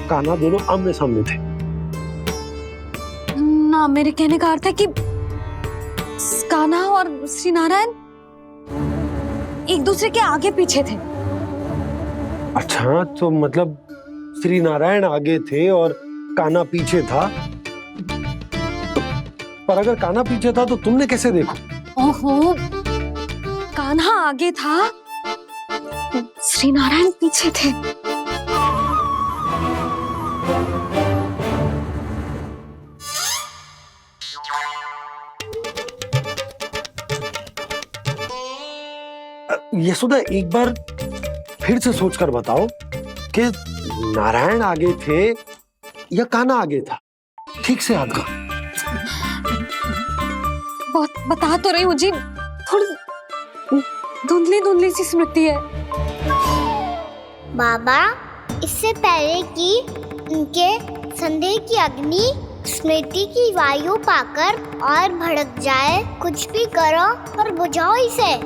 कान्हा दोनों आमने सामने थे?
ना, मेरे कहने का अर्थ है कि कान्हा और श्री नारायण एक दूसरे के आगे पीछे थे।
अच्छा, तो मतलब श्री नारायण आगे थे और कान्हा पीछे था। पर अगर कान्हा पीछे था तो तुमने कैसे देखा?
ओहो, कान्हा आगे था, श्री नारायण पीछे थे।
यशोदा, एक बार फिर से सोचकर बताओ कि नारायण आगे थे या कान्हा आगे था? ठीक से याद करो।
बहुत बता तो रही हूँ जी, थोड़ी धुंधली धुंधली सी स्मृति है।
बाबा, इससे पहले कि उनके संदेह की अग्नि स्मृति की वायु पाकर और भड़क जाए, कुछ भी करो और बुझाओ इसे।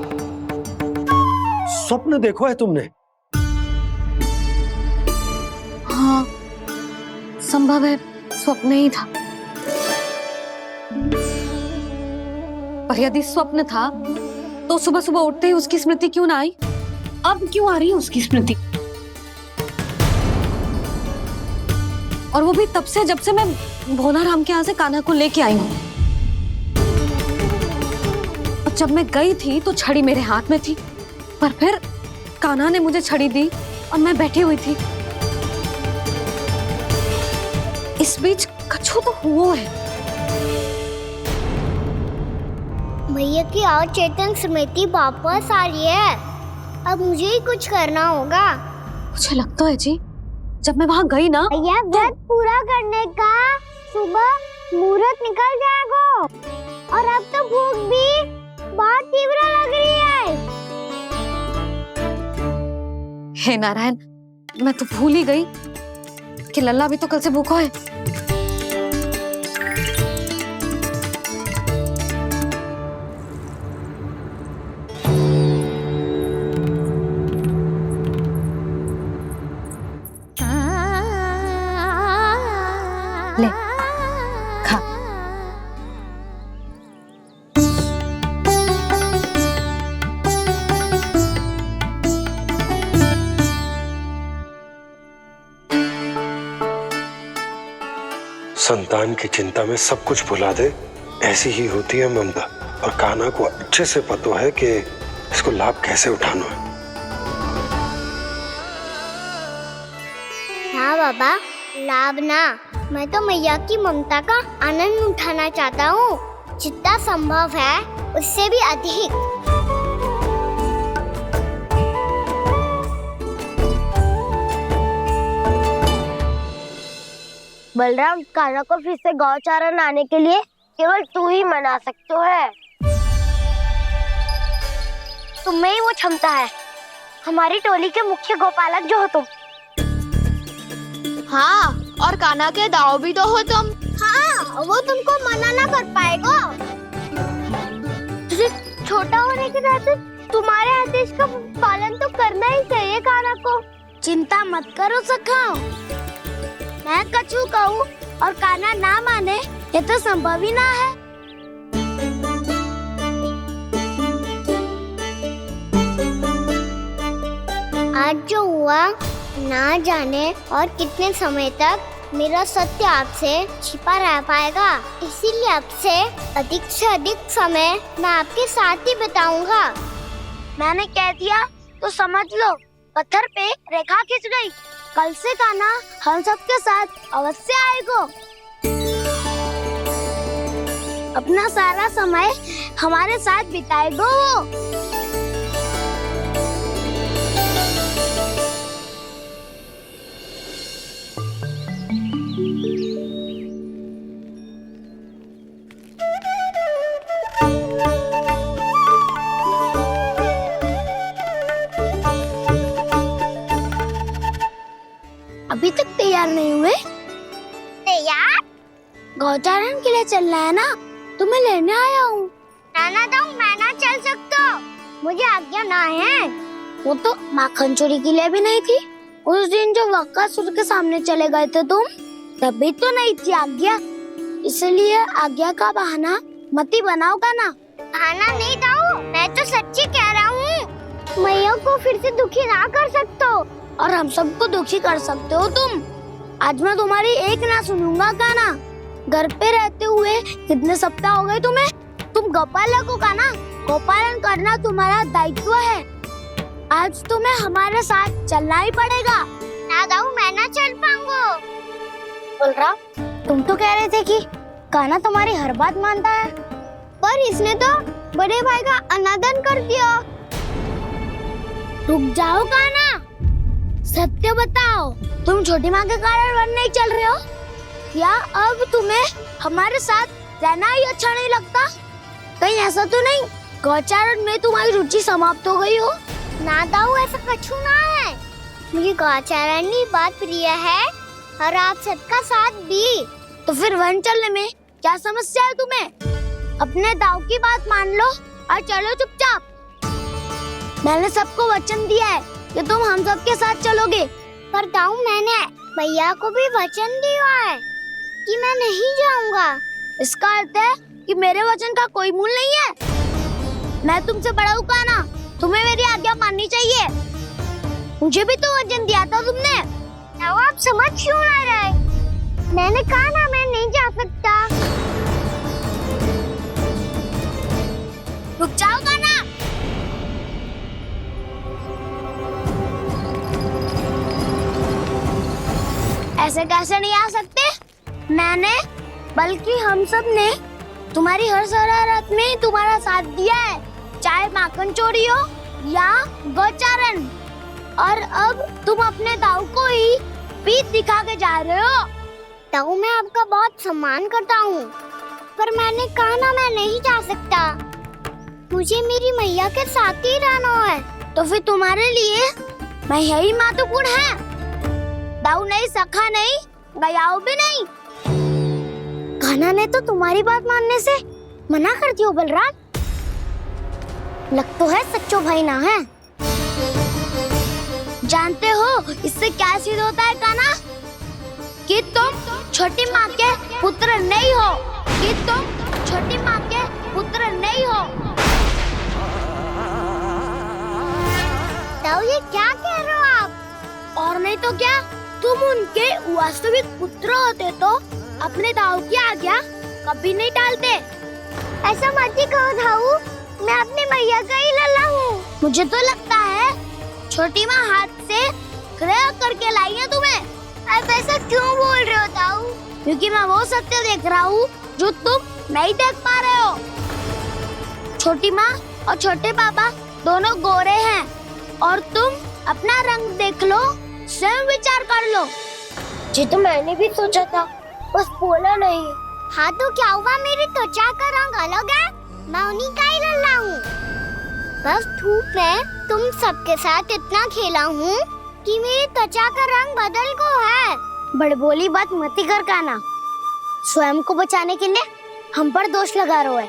स्वप्न देखो है तुमने?
संभव है स्वप्न ही था। पर यदि स्वप्न था तो सुबह सुबह उठते ही उसकी स्मृति क्यों ना आई? अब क्यों आ रही है उसकी स्मृति? और वो भी तब से जब से मैं भोलाराम के यहाँ से कान्हा को लेके आई हूँ। और जब मैं गई थी तो छड़ी मेरे हाथ में थी, पर फिर कान्हा ने मुझे छड़ी दी और मैं बैठी हुई थी। इस बीच कछु तो हुआ है।
भैया की अचेतन स्मृति वापस आ रही है। अब मुझे ही कुछ करना होगा।
मुझे लगता है जी, जब मैं वहाँ गई ना,
भैया व्रत पूरा करने का सुबह मुहूर्त निकल जाएगा और अब तो भूख भी बहुत तीव्र लग रही है।
हे नारायण, मैं तो भूल ही गई कि लल्ला भी तो कल से भूखा है। ले खा।
संतान की चिंता में सब कुछ भुला दे, ऐसी ही होती है ममता। और कान्हा को अच्छे से पता है कि इसको लाभ कैसे उठाना है।
हाँ बाबा, लाभ ना, मैं तो मैया की ममता का आनंद उठाना चाहता हूँ, जितना संभव है उससे भी अधिक। बलराम, कान्हा को फिर से गौचारण आने के लिए केवल तू ही मना सकते है। तुम्हें ही वो क्षमता है, हमारी टोली के मुख्य गोपालक जो हो तुम।
हाँ, और कान्हा के दाव भी तो हो तुम।
हाँ, वो तुमको मना ना कर पाएगा। छोटा होने के नाते तुम्हारे आदेश का पालन तो करना ही चाहिए कान्हा को। चिंता मत करो सखा, मैं कछु कहूँ और कान्हा ना माने, ये तो संभव ही ना है। आज जो हुआ ना जाने और कितने समय तक मेरा सत्य आपसे छिपा रह पाएगा, इसीलिए आपसे अधिक से अधिक समय मैं आपके साथ ही बिताऊंगा। मैंने कह दिया तो समझ लो, पत्थर पे रेखा खींच गई। कल से कान्हा हम सबके साथ अवश्य आएगा। अपना सारा समय हमारे साथ बिताएगा वो। अभी तक तैयार नहीं हुए? तैयार? गौचारण के लिए चलना है ना, तुम्हें लेने आया हूँ। नाना तो मैं ना चल सकता, मुझे आज्ञा ना है। वो तो माखन चोरी के लिए भी नहीं थी। उस दिन जो वक्कासुर के सामने चले गए थे तुम, तभी तो नहीं थी आज्ञा। इसलिए आज्ञा का बहाना मत ही बनाओ ना। बहाना नहीं दाऊ, मैं तो सच्ची कह रहा हूँ। मैया को फिर से दुखी ना कर सकते हो और हम सबको दुखी कर सकते हो तुम। आज मैं तुम्हारी एक ना सुनूंगा कान्हा। घर पे रहते हुए कितने सप्ताह हो गए तुम्हें? तुम गोपालक हो कान्हा, गोपालन करना तुम्हारा दायित्व है। आज तुम्हें हमारे साथ चलना ही पड़ेगा। ना दाऊ, मैं ना चल पाऊंगा। बलराम, तुम तो कह रहे थे कि कान्हा तुम्हारी हर बात मानता है, पर इसने तो बड़े भाई का अनादर कर दिया। रुक जाओ कान्हा, सत्य बताओ, तुम छोटी माँ के कारण वन नहीं चल रहे हो या अब तुम्हें हमारे साथ रहना ही अच्छा नहीं लगता? कहीं ऐसा तो नहीं गौचारण में तुम्हारी रुचि समाप्त हो गई हो? ना दाऊ, ऐसा कछु ना है। मुझे गौचारण ही बात प्रिय है और आप सबका साथ भी। तो फिर वन चलने में क्या समस्या है तुम्हें? अपने दाऊ की बात मान लो और चलो चुपचाप। मैंने सबको वचन दिया है कि तुम हम सबके साथ चलोगे। पर दाऊ, मैंने भैया को भी वचन दिया है कि मैं नहीं जाऊंगा।
इसका अर्थ है कि मेरे वचन का कोई मूल नहीं है। मैं तुमसे बड़ा हूँ कान्हा, तुम्हें मेरी आज्ञा माननी चाहिए। मुझे भी तो वचन दिया था तुमने।
अब आप समझ क्यों आ रहे? मैंने कहा ना मैं नहीं जा सकता।
रुक जाओ कान्हा। ऐसे कैसे नहीं आ सकते? मैंने बल्कि हम सब ने तुम्हारी हर शरारत में तुम्हारा साथ दिया है, चाहे माखन चोरी हो या गोचारण। और अब तुम अपने दाऊ को ही पीठ दिखा के जा रहे हो।
ताऊ मैं आपका बहुत सम्मान करता हूँ, पर मैंने कहा ना मैं नहीं जा सकता। मुझे मेरी मैया के साथ ही रहना है।
तो फिर तुम्हारे लिए मैं यही महत्वपूर्ण है। दाऊ नहीं, सखा नहीं, गयाऊ भी नहीं।
कान्हा ने तो तुम्हारी बात मानने से मना कर दिया बलराम। लग तो है सच्चो भाई ना है।
जानते हो इससे क्या सिद्ध होता है कान्हा? कि तुम छोटी माँ के पुत्र नहीं हो, कि तुम छोटी माँ के पुत्र नहीं हो।
ताऊ ये क्या कह रहे हो आप?
और नहीं तो क्या, तुम उनके वास्तविक पुत्र होते तो अपने दाऊ की आज्ञा कभी नहीं टालते।
ऐसा मत ही कहो दाऊ, मैं अपनी मैया का ही लल्ला हूँ।
मुझे तो लगता है छोटी माँ हाथ से ग्रह करके लाई है तुम्हें।
आप ऐसा क्यों बोल रहे हो ताऊ?
क्योंकि मैं वो सत्य देख रहा हूँ जो तुम नहीं देख पा रहे हो। छोटी माँ और छोटे पापा दोनों गोरे हैं और तुम अपना रंग देख लो, स्वयं विचार कर लो।
जी तो मैंने भी सोचा था, बस बोला नहीं। हाँ तो क्या हुआ, मेरी त्वचा का रंग अलग है, मैं उन्हीं का ही लल्ला हूँ। बस धूप में तुम सबके साथ इतना खेला हूँ कि मेरी त्वचा का रंग बदल को है।
बड़बोली बात मत ही कर कान्हा। स्वयं को बचाने के लिए हम पर दोष लगा रहे है।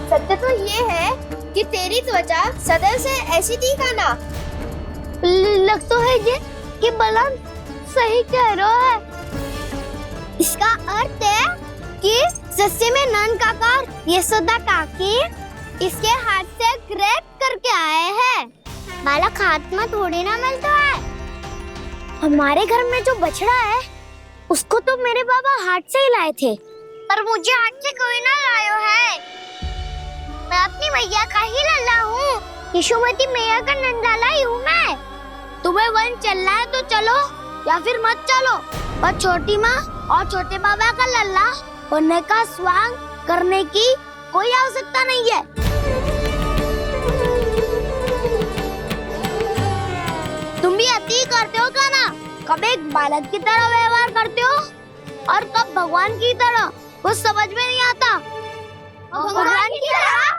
सत्य तो ये है कि तेरी त्वचा सदैव से ऐसी थी कान्हा।
लग तो है ये कि बलराम सही कह रहा है।
इसका अर्थ है कि सस्य में नन काका यशोदा काकी इसके हाथ से ग्रेट करके आए हैं। बालक हाथ में थोड़ी ना मिलता है।
हमारे घर में जो बछड़ा है उसको तो मेरे बाबा हाथ से ही लाए थे।
पर मुझे हाथ से कोई ना लायो है। मैं अपनी मैया का ही लल्ला हूँ, यशोमती मैया का नंदाला ही हूँ मैं।
तुम्हें वन चलना है तो चलो या फिर मत चलो, पर छोटी माँ और छोटे बाबा का लल्ला बनने का स्वांग करने की कोई आवश्यकता नहीं है। तुम भी अति करते हो कान्हा, कब एक बालक की तरह व्यवहार करते हो और कब भगवान की तरह, कुछ समझ में नहीं आता।
भगवान की तरह?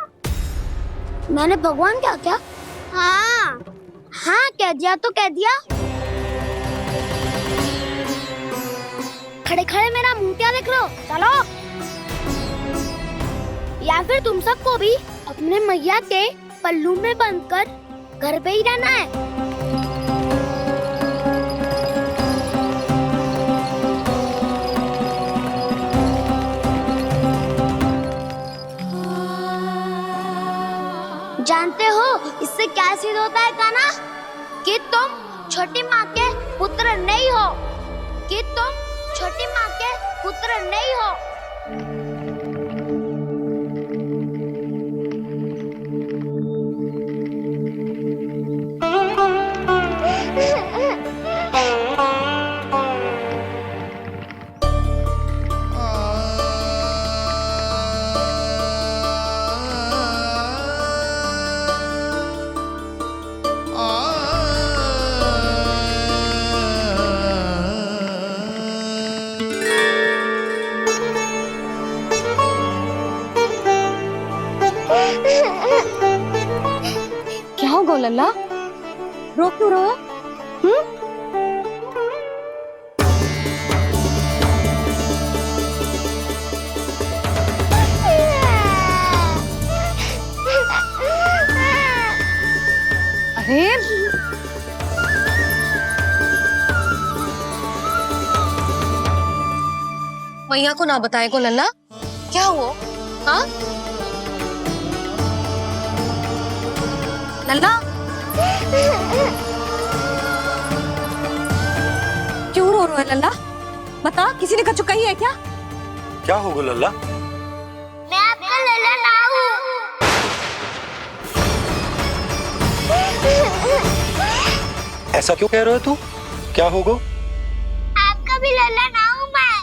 मैंने भगवान क्या क्या? हाँ कह दिया तो कह दिया। खड़े खड़े मेरा मुंह क्या देख रहे हो? चलो। या फिर तुम सबको भी अपने मैया के पल्लू में बंधकर घर पे ही रहना है। जानते हो इससे क्या सिद्ध होता है कान्हा? कि तुम छोटी माँ के पुत्र नहीं हो, कि तुम छोटी माँ के पुत्र नहीं हो।
क्या हो गो लल्ला, रो क्यों रहे हो? अरे
मैया को ना बताए को लल्ला, क्या हुआ? हाँ लल्ला, क्यों रो रहा है लल्ला? बता, किसी ने कछु कही है क्या?
क्या होगा लल्ला?
मैं आपका लल्ला ना हूँ।
ऐसा क्यों कह रहे हो तू? क्या होगा?
आपका भी लल्ला ना हूँ मैं।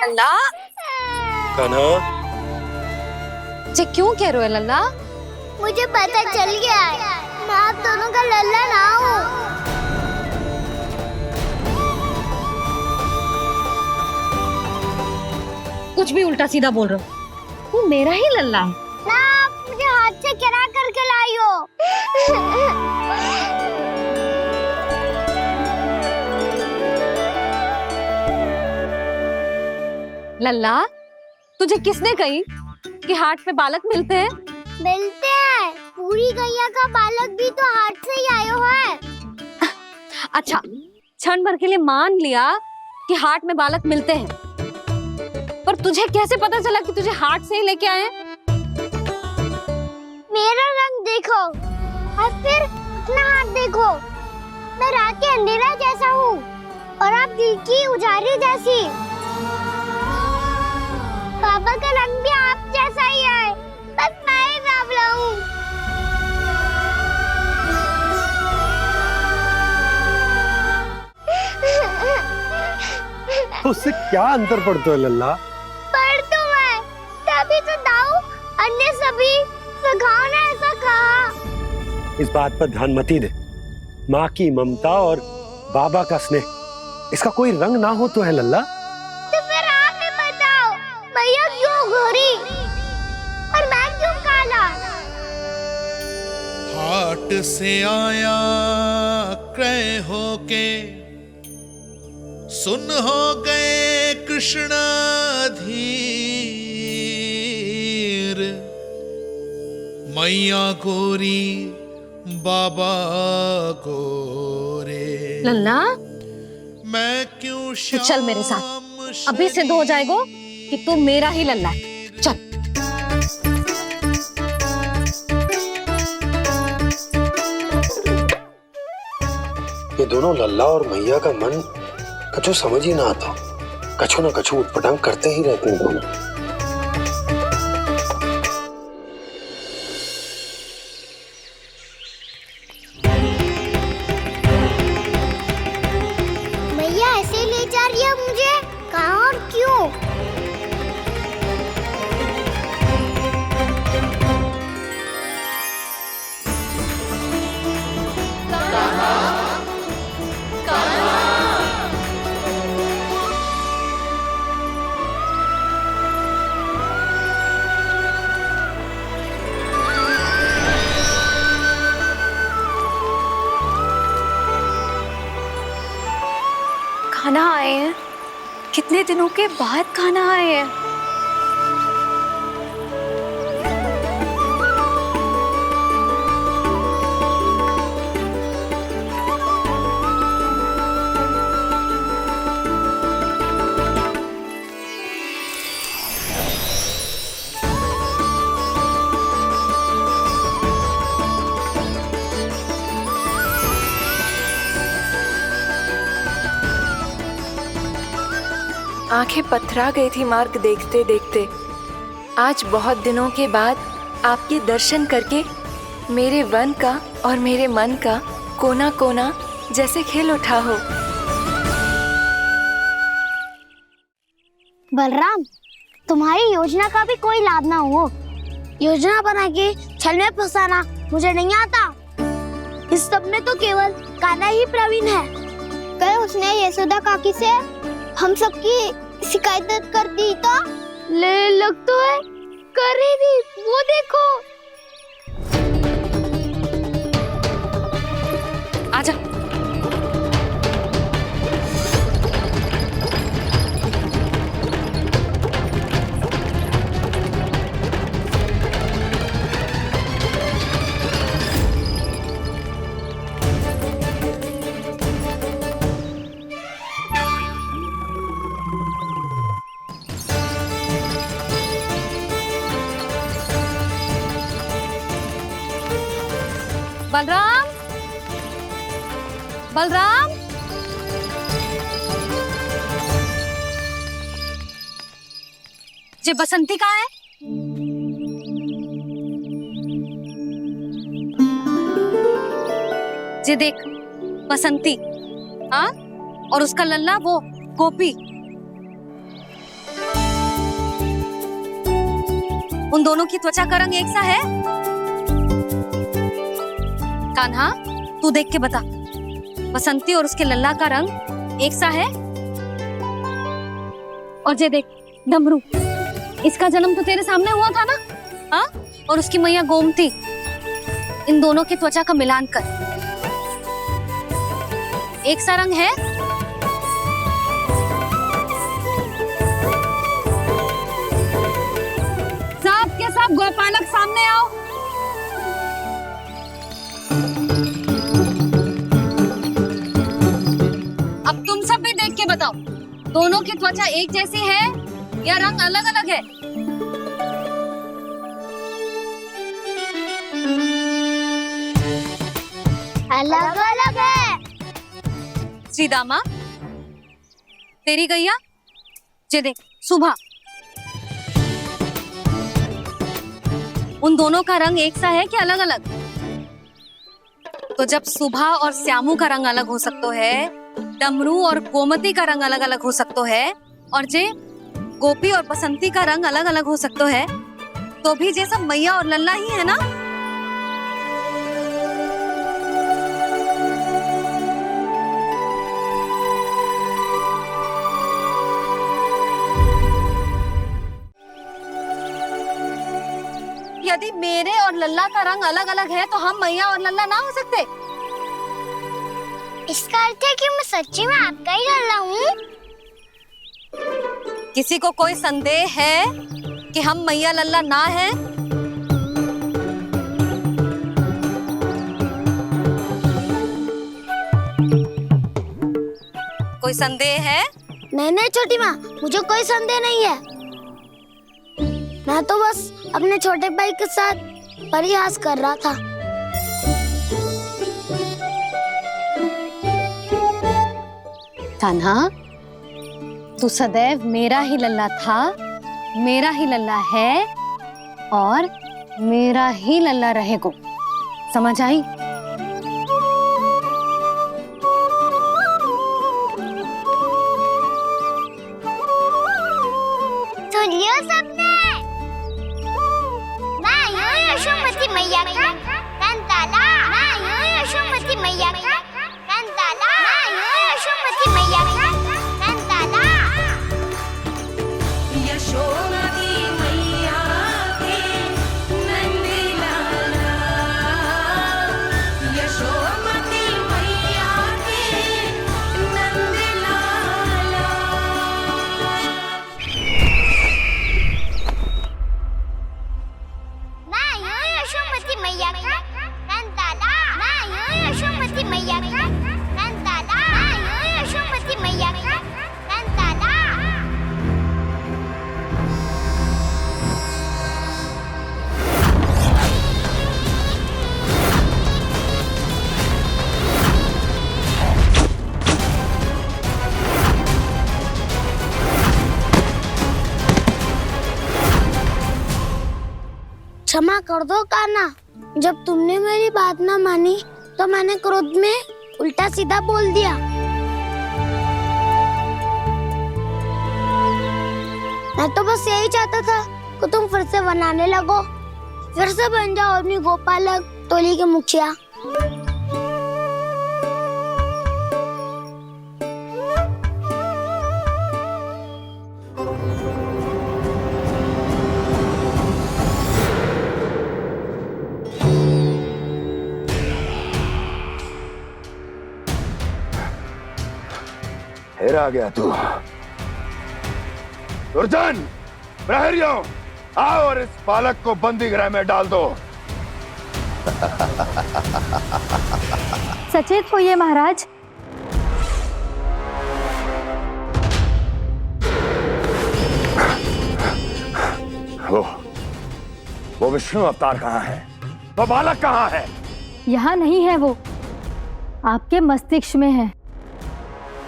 लल्ला,
कान्हा,
जी क्यों कह रहे हो लल्ला?
मुझे पता चल गया है, मैं आप दोनों का लल्ला ना हूँ।
कुछ भी उल्टा सीधा बोल रहे हो, वो मेरा ही लल्ला है।
ना, आप मुझे हाथ से गिरा करके लाई हो।
लल्ला, तुझे किसने कही कि हाट में बालक मिलते हैं?
मिलते हैं, पूरी गैया का बालक भी तो हाट से ही आयो है।
अच्छा, क्षण भर के लिए मान लिया कि हाट में बालक मिलते हैं, पर तुझे कैसे पता चला कि तुझे हाट से ही लेके आए हैं?
मेरा रंग देखो और फिर अपना हाथ देखो। मैं रात के अंधेरा जैसा हूँ और आप दिल की उजाली जैसी। बाबा का रंग भी आप जैसा ही है, बस मैं ही बावला हूँ।
उससे क्या अंतर पड़ता है लल्ला?
पर तो मैं तभी तो दाऊ अन्य सभी सखाओ ने ऐसा कहा।
इस बात पर ध्यान मत ही दे। माँ की ममता और बाबा का स्नेह, इसका कोई रंग ना हो तो है लल्ला?
तो फिर आप ही बताओ, भैया क्यों गोरी और मैं क्यों काला?
हाट से आया क्रय होके, सुन हो गए कृष्ण धीर। मैया गोरी बाबा गोरे।
लल्ला,
मैं क्यों
तू चल मेरे साथ, अभी सिद्ध हो जाएगा कि तू मेरा ही लल्ला है। चल।
ये दोनों लल्ला और मैया का मन कछु समझ ही ना आता, कछु ना कछु उटपटांग करते ही रहते हैं दोनों।
भैया ऐसे ले जा रही है मुझे, कहाँ और क्यों?
खाना आए हैं, कितने दिनों के बाद खाना आए हैं।
आंखें पथरा गई थी मार्ग देखते देखते। आज बहुत दिनों के बाद आपके दर्शन करके मेरे वन का और मेरे मन का कोना कोना जैसे खिल उठा हो।
बलराम, तुम्हारी योजना का भी कोई लाभ ना हो। योजना बना के छल में फंसाना मुझे नहीं आता। इस सब में तो केवल कान्हा ही प्रवीण है। कल उसने यशोदा काकी से हम सबकी शिकायत कर दी तो ले लग तो है कर ही दी, वो देखो।
आजा। बलराम, बलराम, ये बसंती कहाँ है? ये देख बसंती, हाँ, और उसका लल्ला वो गोपी। उन दोनों की त्वचा का रंग एक सा है? कान्हा, तू देख के बता, बसंती और उसके लल्ला का रंग एक सा है? और ये देख डमरू, इसका जन्म तो तेरे सामने हुआ था ना, हाँ? और उसकी मैया गोमती, इन दोनों की त्वचा का मिलान कर एक सा रंग है? सब के सब गोपालक सामने आओ। अब तुम सब भी देख के बताओ, दोनों की त्वचा एक जैसी है या रंग अलग अलग है?
अलग अलग है।
श्रीदामा, तेरी गैया, ये देख सुबह, उन दोनों का रंग एक सा है कि अलग अलग? तो जब सुबह और श्यामू का रंग अलग हो सकता है, डमरू और गोमती का रंग अलग अलग हो सकता है, और जे गोपी और बसंती का रंग अलग अलग हो सकता है, तो भी ये सब मैया और लल्ला ही है ना? यदि मेरे और लल्ला का रंग अलग अलग है तो हम मैया और लल्ला ना हो सकते?
इसका अर्थ है कि मैं सच्ची में आपका ही लल्ला हूँ?
किसी को कोई संदेह है कि हम मैया लल्ला ना हैं? कोई संदेह है?
नहीं नहीं छोटी माँ, मुझे कोई संदेह नहीं है। मैं तो बस अपने छोटे भाई के साथ परिहास कर रहा था।
कान्हा, तू सदैव मेरा ही लल्ला था, मेरा ही लल्ला है और मेरा ही लल्ला रहेगा। समझ आई?
सुन लियो सबने, मैं हूँ यशोमती मैया का कंताला, मैं हूँ यशोमती मैया का कंताला, मैं हूँ यशोमती मैया का कंताला।
यशोमती मैया के नंदी लाला, यशोमती मैया के नंदी लाला।
मैं हूँ यशोमती मैया का कंताला, मैं हूँ यशोमती मैया का कंताला, मैं हूँ यशोमती मैया का कंताला। क्षमा कर दो कान्हा, जब तुमने मेरी बात ना मानी तो मैंने क्रोध में उल्टा सीधा बोल दिया। मैं तो बस यही चाहता था कि तुम फिर से बनाने लगो, फिर से बन जाओ अपनी गोपालक टोली के मुखिया।
फिर आ गया तू। दुर्जन, प्रहरियों, आओ और इस बालक को बंदी गृह में डाल दो।
सचेत होइए महाराज।
वो विष्णु अवतार कहाँ है? वो बालक कहाँ है?
यहाँ नहीं है, वो आपके मस्तिष्क में है।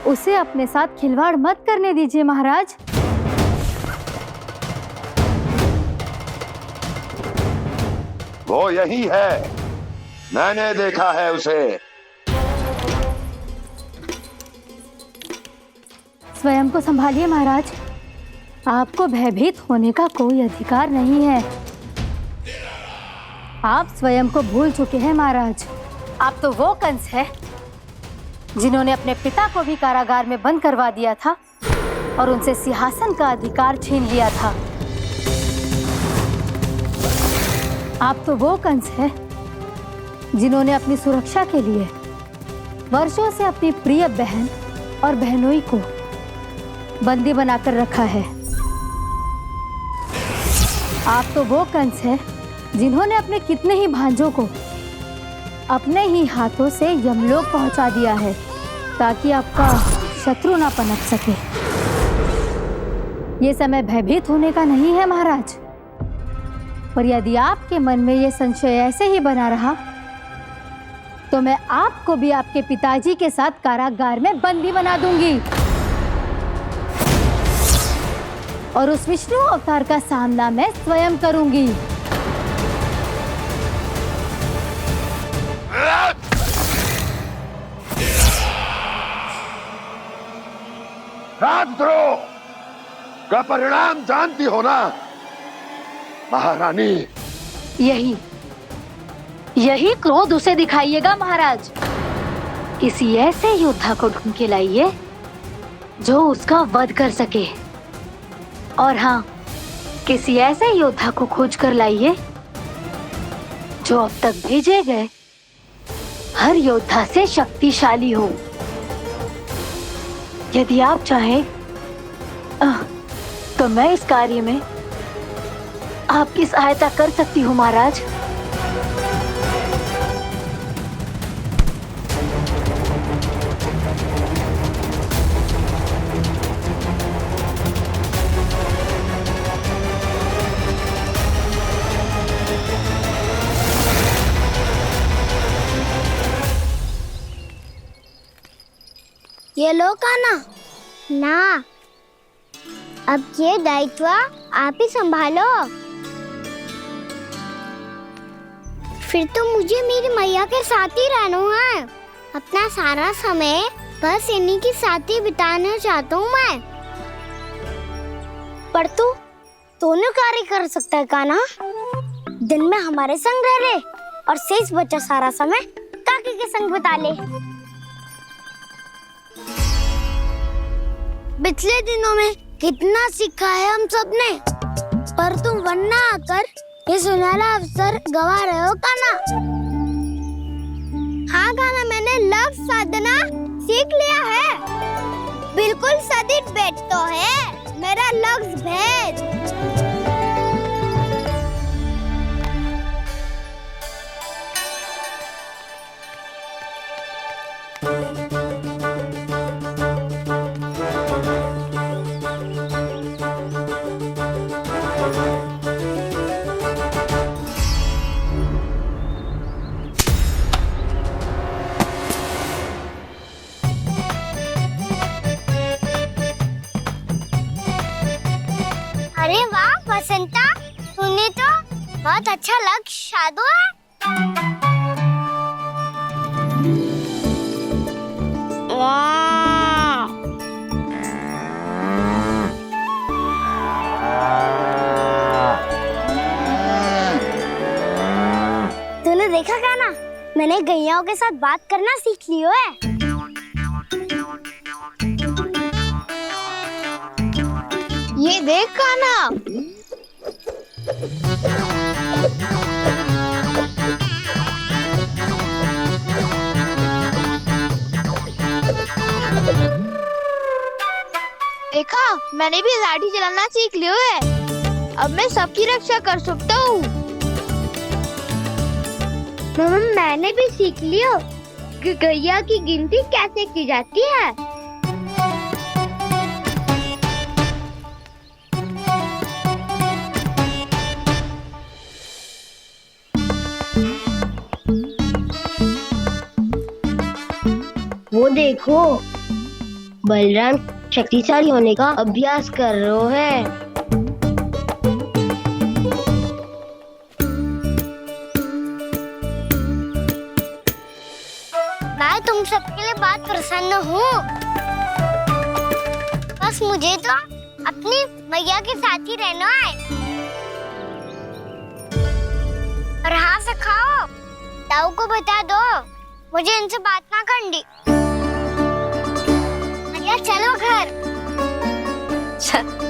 उसे अपने साथ खिलवाड़ मत करने दीजिए महाराज।
वो यही है, मैंने देखा है उसे।
स्वयं को संभालिए महाराज, आपको भयभीत होने का कोई अधिकार नहीं है। आप स्वयं को भूल चुके हैं महाराज। आप तो वो कंस है जिन्होंने अपने पिता को भी कारागार में बंद करवा दिया था और उनसे सिंहासन का अधिकार छीन लिया था। आप तो वो कंस है जिन्होंने अपनी सुरक्षा के लिए वर्षों से अपनी प्रिय बहन और बहनोई को बंदी बनाकर रखा है। आप तो वो कंस है जिन्होंने अपने कितने ही भांजों को अपने ही हाथों से यमलोक पहुंचा दिया है ताकि आपका शत्रु ना पनप सके। ये समय भयभीत होने का नहीं है महाराज, पर यदि आपके मन में ये संशय ऐसे ही बना रहा तो मैं आपको भी आपके पिताजी के साथ कारागार में बंदी बना दूंगी और उस विष्णु अवतार का सामना मैं स्वयं करूंगी।
राजद्रोह का परिणाम जानती हो ना महारानी?
यही क्रोध उसे दिखाइएगा महाराज। किसी ऐसे योद्धा को ढूंढ के लाइए जो उसका वध कर सके, और हाँ, किसी ऐसे योद्धा को खोज कर लाइए जो अब तक भेजे गए हर योद्धा से शक्तिशाली हो। यदि आप चाहें तो मैं इस कार्य में आपकी सहायता कर सकती हूँ महाराज।
ये लो कान्हा। ना, अब ये दायित्व आप ही संभालो। फिर तो मुझे मेरी मैया के साथ ही रहना है। अपना सारा समय बस इन्हीं के साथ ही बिताना चाहता हूँ मैं। पर तू दोनों कार्य कर सकता है कान्हा। दिन में हमारे संग रह ले और शेष बचा सारा समय काकी के संग बिता ले। पिछले दिनों में कितना सीखा है हम सबने, पर तुम वरना आकर ये सुनहरा अवसर गवा रहे हो कान्हा। हाँ कान्हा, मैंने लक्ष्य साधना सीख लिया है। बिल्कुल सदित भेद तो है मेरा लक्ष्य भेद। अरे वाह बसंता, तूने तो बहुत अच्छा लक्ष्य साधा है। वाह, तूने देखा कान्हा, मैंने गैयाओं के साथ बात करना सीख लियो है। ये देख कान्हा।
देखा, मैंने भी लाठी चलाना सीख लियो है। अब मैं सबकी रक्षा कर सकता हूँ।
मैंने भी सीख लियो कि गैया की गिनती कैसे की जाती है।
वो देखो, बलराम शक्तिशाली होने का अभ्यास कर रहे हैं। मैं तुम सबके लिए बहुत प्रसन्न हूँ। बस मुझे तो अपनी मैया के साथ ही रहना है। और हाँ से खाओ, ताऊ को बता दो मुझे इनसे बात ना करनी। मैया चलो घर।
चल।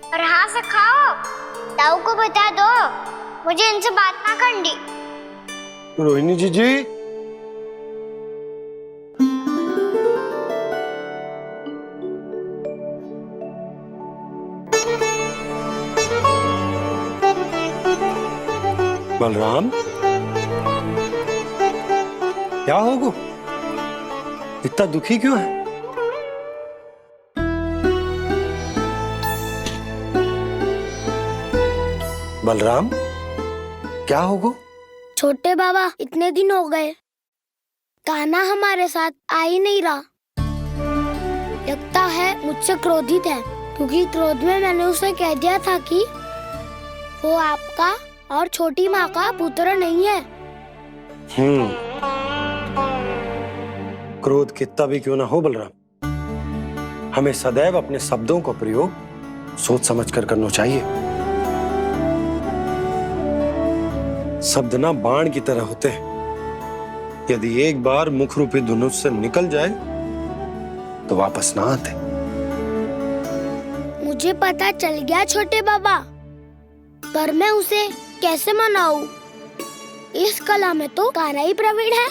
और हाँ से खाओ, ताऊ को बता दो मुझे इनसे बात ना करनी।
रोहिणी जी बलराम, क्या होगा? इतना दुखी क्यों है? बलराम, क्या होगा?
छोटे बाबा, इतने दिन हो गए, कान्हा हमारे साथ आ ही नहीं रहा। लगता है मुझसे क्रोधित है, क्योंकि क्रोध में मैंने उसे कह दिया था कि वो आपका और छोटी माँ का पुत्र नहीं है।
क्रोध कितना भी क्यों ना हो बलराम, हमें सदैव अपने शब्दों का प्रयोग सोच समझ कर करना चाहिए। शब्द ना बाण की तरह होते हैं, यदि एक बार मुख रूपी धनुष से निकल जाए तो वापस ना आते।
मुझे पता चल गया छोटे बाबा, पर मैं उसे कैसे मनाऊं? इस कला में तो कान्हा ही प्रवीण है।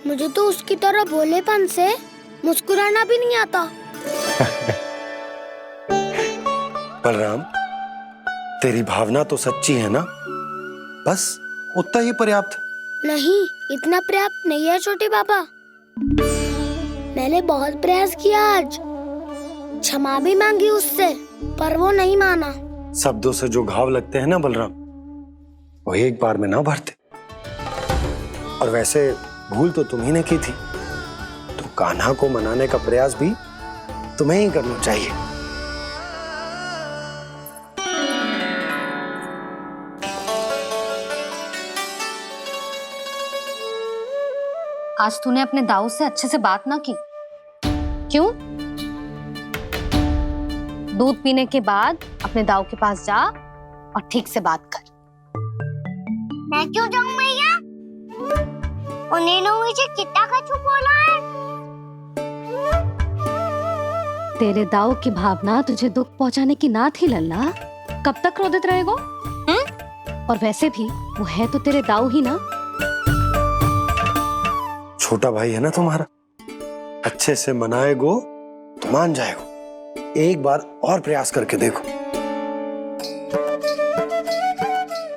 मुझे तो उसकी तरह भोलेपन से मुस्कुराना भी नहीं आता।
बलराम, तेरी भावना तो सच्ची है ना, बस उतना ही पर्याप्त।
नहीं, इतना पर्याप्त नहीं है छोटे बाबा। मैंने बहुत प्रयास किया, आज क्षमा भी मांगी उससे, पर वो नहीं माना।
शब्दों से जो घाव लगते हैं ना बलराम, वो एक बार में ना भरते। और वैसे भूल तो तुम्ही ने की थी, तो कान्हा को मनाने का प्रयास भी तुम्हें ही करना चाहिए।
आज तूने अपने दाऊ से अच्छे से बात ना की, क्यों? दूध पीने के बाद अपने दाऊ के पास जा और ठीक से बात कर।
मैं क्यों जाऊं मैया? उन्होंने मुझे कितना कछु बोला है।
तेरे दाऊ की भावना तुझे दुख पहुंचाने की ना थी लल्ला। कब तक क्रोधित रहेगो? और वैसे भी वो है तो तेरे दाऊ ही ना।
छोटा भाई है ना तुम्हारा, अच्छे से मनाएगो तो मान जाएगो। एक बार और प्रयास करके देखो।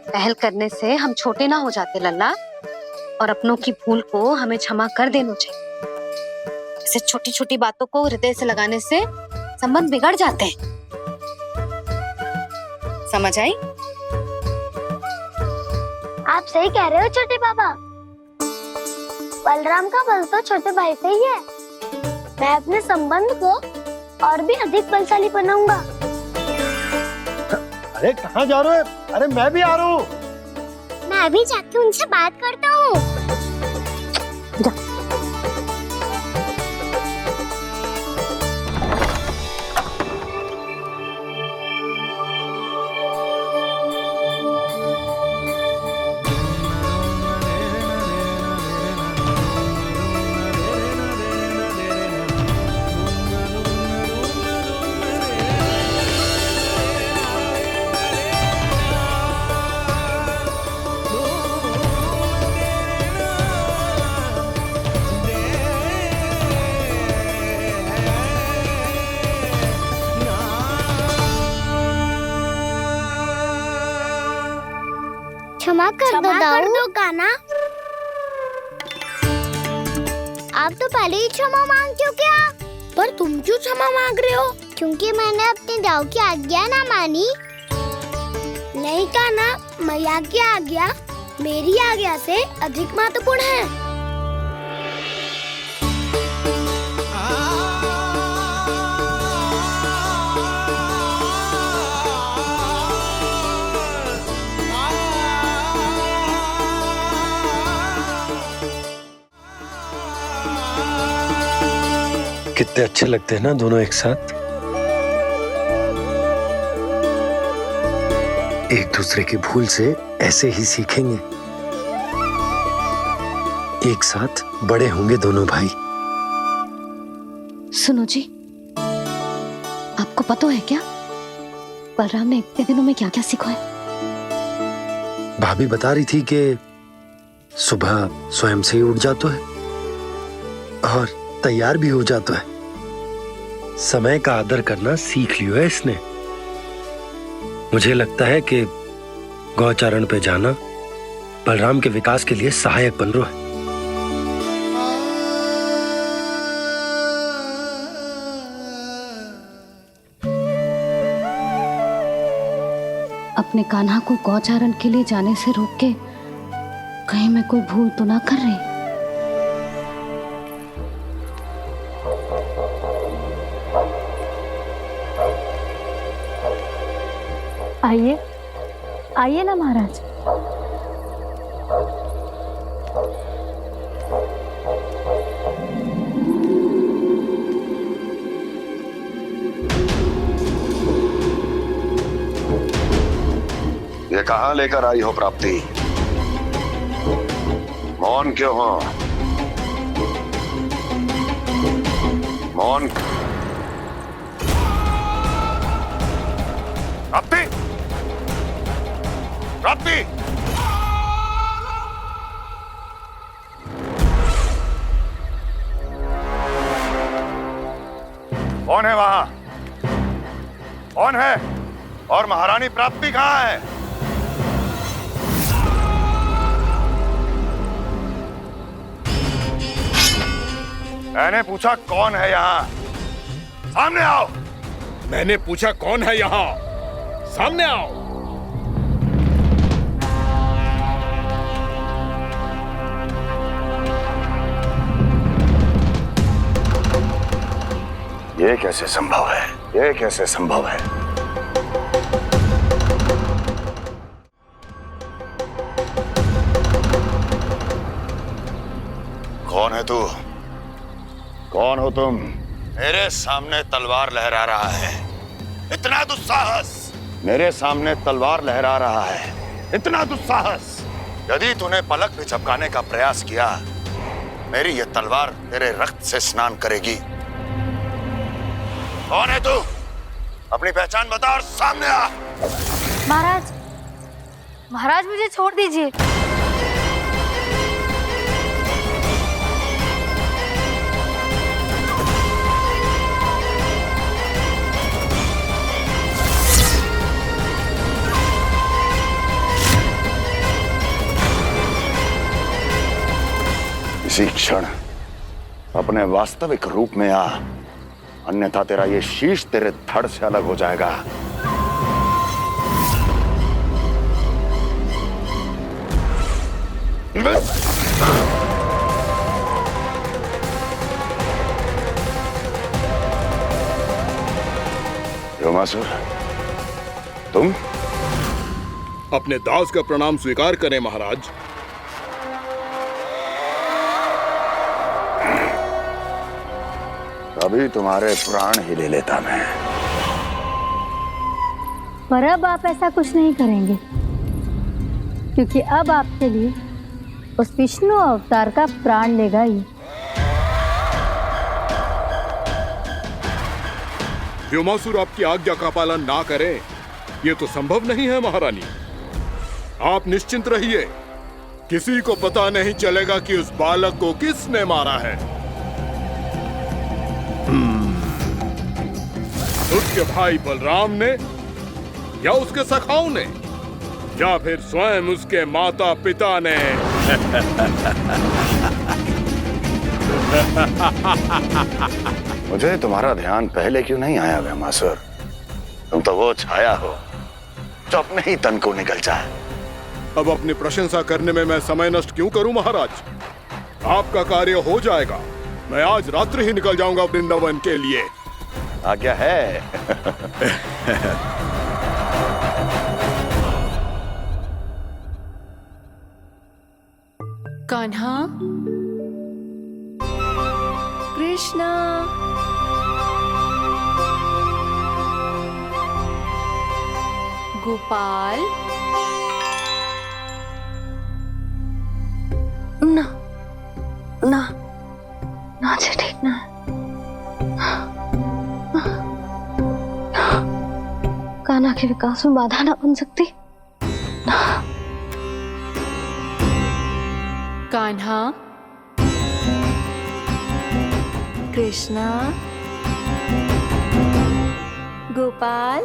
पहल करने से हम छोटे ना हो जाते लल्ला, और अपनों की भूल को हमें क्षमा कर देना चाहिए। ऐसे छोटी छोटी बातों को हृदय से लगाने से संबंध बिगड़ जाते हैं। समझ आई?
आप सही कह रहे हो छोटे बाबा। बलराम का बल तो छोटे भाई से ही है। मैं अपने संबंध को और भी अधिक बलशाली बनाऊंगा।
अरे कहाँ जा रहे हो? अरे मैं भी आ रहा हूँ।
मैं अभी जाके उनसे बात करता हूँ। क्षमा कर दो दाऊ।
कान्हा।
आप तो पहले ही क्षमा मांग चुके हो।
पर तुम क्यों क्षमा मांग रहे हो?
क्योंकि मैंने अपने दाऊ की आज्ञा ना मानी।
नहीं कान्हा, मैया की आज्ञा मेरी आज्ञा से अधिक महत्वपूर्ण है।
कितने अच्छे लगते हैं ना दोनों एक साथ। एक दूसरे की भूल से ऐसे ही सीखेंगे। एक साथ बड़े होंगे दोनों भाई।
सुनो जी, आपको पता है क्या बलराम ने इतने दिनों में क्या क्या सीखा है?
भाभी बता रही थी कि सुबह स्वयं से ही उठ जाता है और तैयार भी हो जाता है। समय का आदर करना सीख लियो है इसने। मुझे लगता है कि गौचारण पे जाना बलराम के विकास के लिए सहायक बन रहा है।
अपने कान्हा को गौचारण के लिए जाने से रोक के कहीं मैं कोई भूल तो ना कर रही? आइए आइए ना महाराज।
ये कहाँ लेकर आई हो प्राप्ति? मौन क्यों हो? मौन। प्राप्ति, प्राप्ति, कौन है वहां? कौन है? और महारानी प्राप्ति कहाँ है? मैंने पूछा कौन है यहाँ? सामने आओ।
मैंने पूछा कौन है यहाँ? सामने आओ।
ये कैसे संभव है? ये कैसे संभव है? कौन है तू? कौन हो तुम? मेरे सामने तलवार लहरा रहा है। इतना दुस्साहस! मेरे सामने तलवार लहरा रहा है। इतना दुस्साहस! यदि तूने पलक भी झपकाने का प्रयास किया, मेरी ये तलवार तेरे रक्त से स्नान करेगी। कौन है तू? अपनी पहचान बता और सामने आ।
महाराज, महाराज मुझे छोड़ दीजिए।
इसी क्षण अपने वास्तविक रूप में आ, अन्यथा तेरा ये शीश तेरे धड़ से अलग हो जाएगा। योमासुर, तुम?
अपने दास का प्रणाम स्वीकार करें महाराज।
अभी तुम्हारे प्राण ही ले लेता मैं।
पर अब आप ऐसा कुछ नहीं करेंगे, क्योंकि अब आपके लिए उस विष्णु अवतार का प्राण लेगा ही।
व्योमासुर आपकी आज्ञा का पालन ना करें, ये तो संभव नहीं है महारानी। आप निश्चिंत रहिए, किसी को पता नहीं चलेगा कि उस बालक को किसने मारा है। उसके भाई बलराम ने या उसके सखाओं ने? या फिर स्वयं उसके माता पिता ने?
मुझे तुम्हारा ध्यान पहले क्यों नहीं आया व्योमासुर? तुम तो वो छाया हो जो अपने ही तन को निगल जाए।
अब अपनी प्रशंसा करने में मैं समय नष्ट क्यों करूं महाराज? आपका कार्य हो जाएगा। मैं आज रात्रि ही निकल जाऊंगा वृंदावन के लिए।
आज्ञा है।
कान्हा, कृष्णा, गोपाल।
ना ना ना जी, ठीक ना। कान्हा के विकास में बाधा ना बन सकती।
कान्हा, कृष्णा, गोपाल।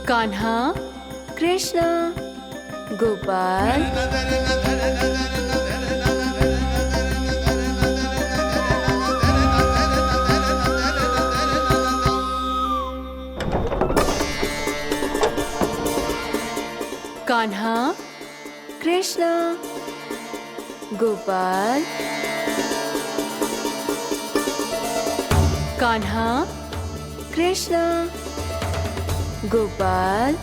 कान्हा, कृष्णा, गोपाल। कान्हा, कृष्णा, गोपाल। कान्हा, कृष्णा, गोपाल।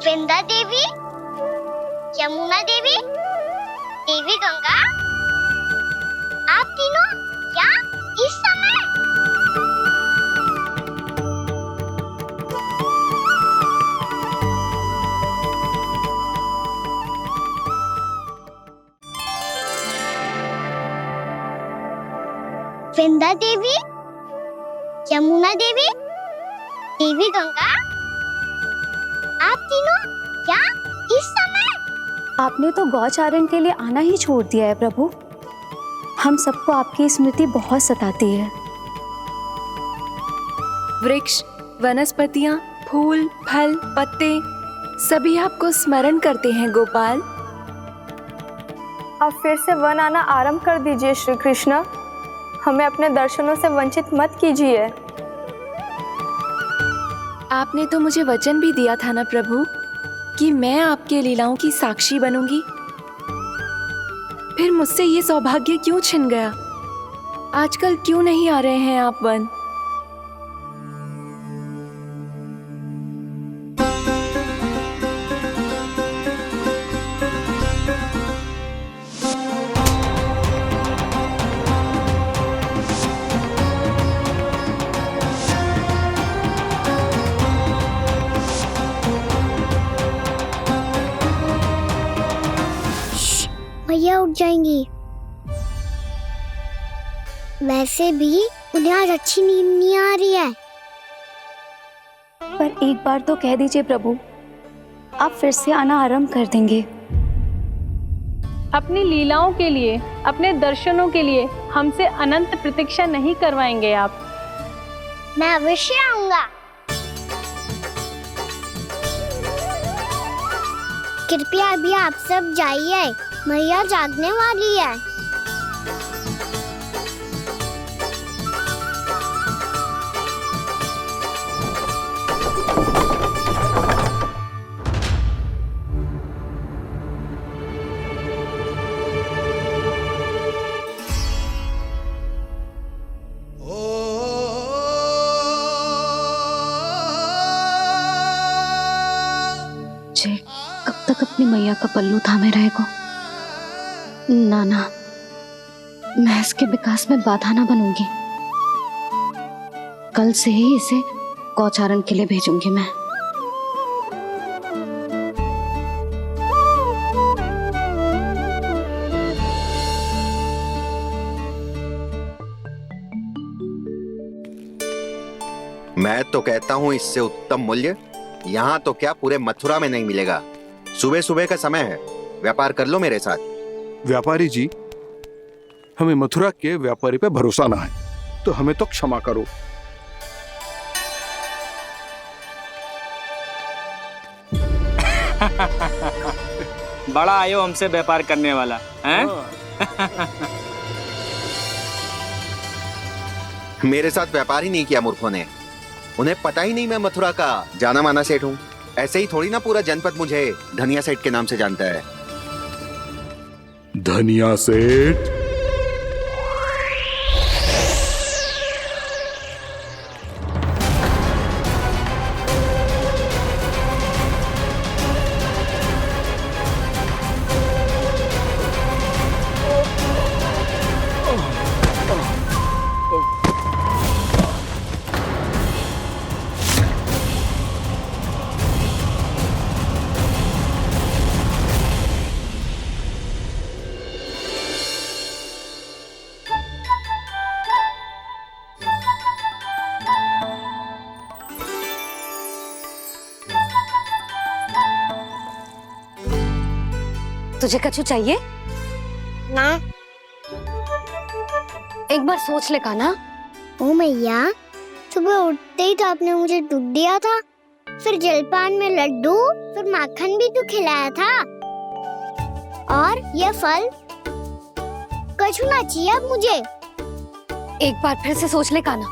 वृंदा देवी, यमुना देवी, देवी गंगा, आप तीनों यहाँ इस समय? वृंदा देवी, यमुना देवी, देवी गंगा, आप तीनों क्या इस समय?
आपने तो गौचारण के लिए आना ही छोड़ दिया है प्रभु। हम सबको आपकी स्मृति बहुत सताती है।
वृक्ष, वनस्पतियां, फूल, फल, पत्ते सभी आपको स्मरण करते हैं गोपाल।
अब फिर से वन आना आरंभ कर दीजिए श्री कृष्ण। हमें अपने दर्शनों से वंचित मत कीजिए।
आपने तो मुझे वचन भी दिया था ना प्रभु कि मैं आपके लीलाओं की साक्षी बनूंगी। फिर मुझसे ये सौभाग्य क्यों छिन गया? आजकल क्यों नहीं आ रहे हैं आप वन?
भैया उठ जाएंगी। वैसे भी उन्हें आज अच्छी नींद नहीं आ रही है।
पर एक बार तो कह दीजिए प्रभु, आप फिर से आना आरंभ कर देंगे।
अपनी लीलाओं के लिए, अपने दर्शनों के लिए हमसे अनंत प्रतीक्षा नहीं करवाएंगे आप?
मैं अवश्य आऊंगा। कृपया अभी आप सब जाइए, मैया जागने वाली है।
जय कब तक अपनी मैया का पल्लू थामे रहेगा? ना ना, मैं इसके विकास में बाधा ना बनूंगी। कल से ही इसे गौचारण के लिए भेजूंगी मैं।
मैं तो कहता हूँ इससे उत्तम मूल्य यहाँ तो क्या पूरे मथुरा में नहीं मिलेगा। सुबह सुबह का समय है, व्यापार कर लो मेरे साथ।
व्यापारी जी, हमें मथुरा के व्यापारी पे भरोसा ना है, तो हमें तो क्षमा करो।
बड़ा आयो हमसे व्यापार करने वाला हैं?
मेरे साथ व्यापार ही नहीं किया मूर्खों ने। उन्हें पता ही नहीं मैं मथुरा का जाना माना सेठ हूँ। ऐसे ही थोड़ी ना पूरा जनपद मुझे धनिया सेठ के नाम से जानता है।
धनिया सेठ?
तुझे कछु चाहिए?
ना।
एक बार सोच ले कान्हा।
ओ मैया, सुबह उठते ही तो आपने मुझे दूध दिया था, फिर जलपान में लड्डू, फिर माखन भी तो खिलाया था। और ये फल कछु ना चाहिए अब मुझे।
एक बार फिर से सोच ले कान्हा।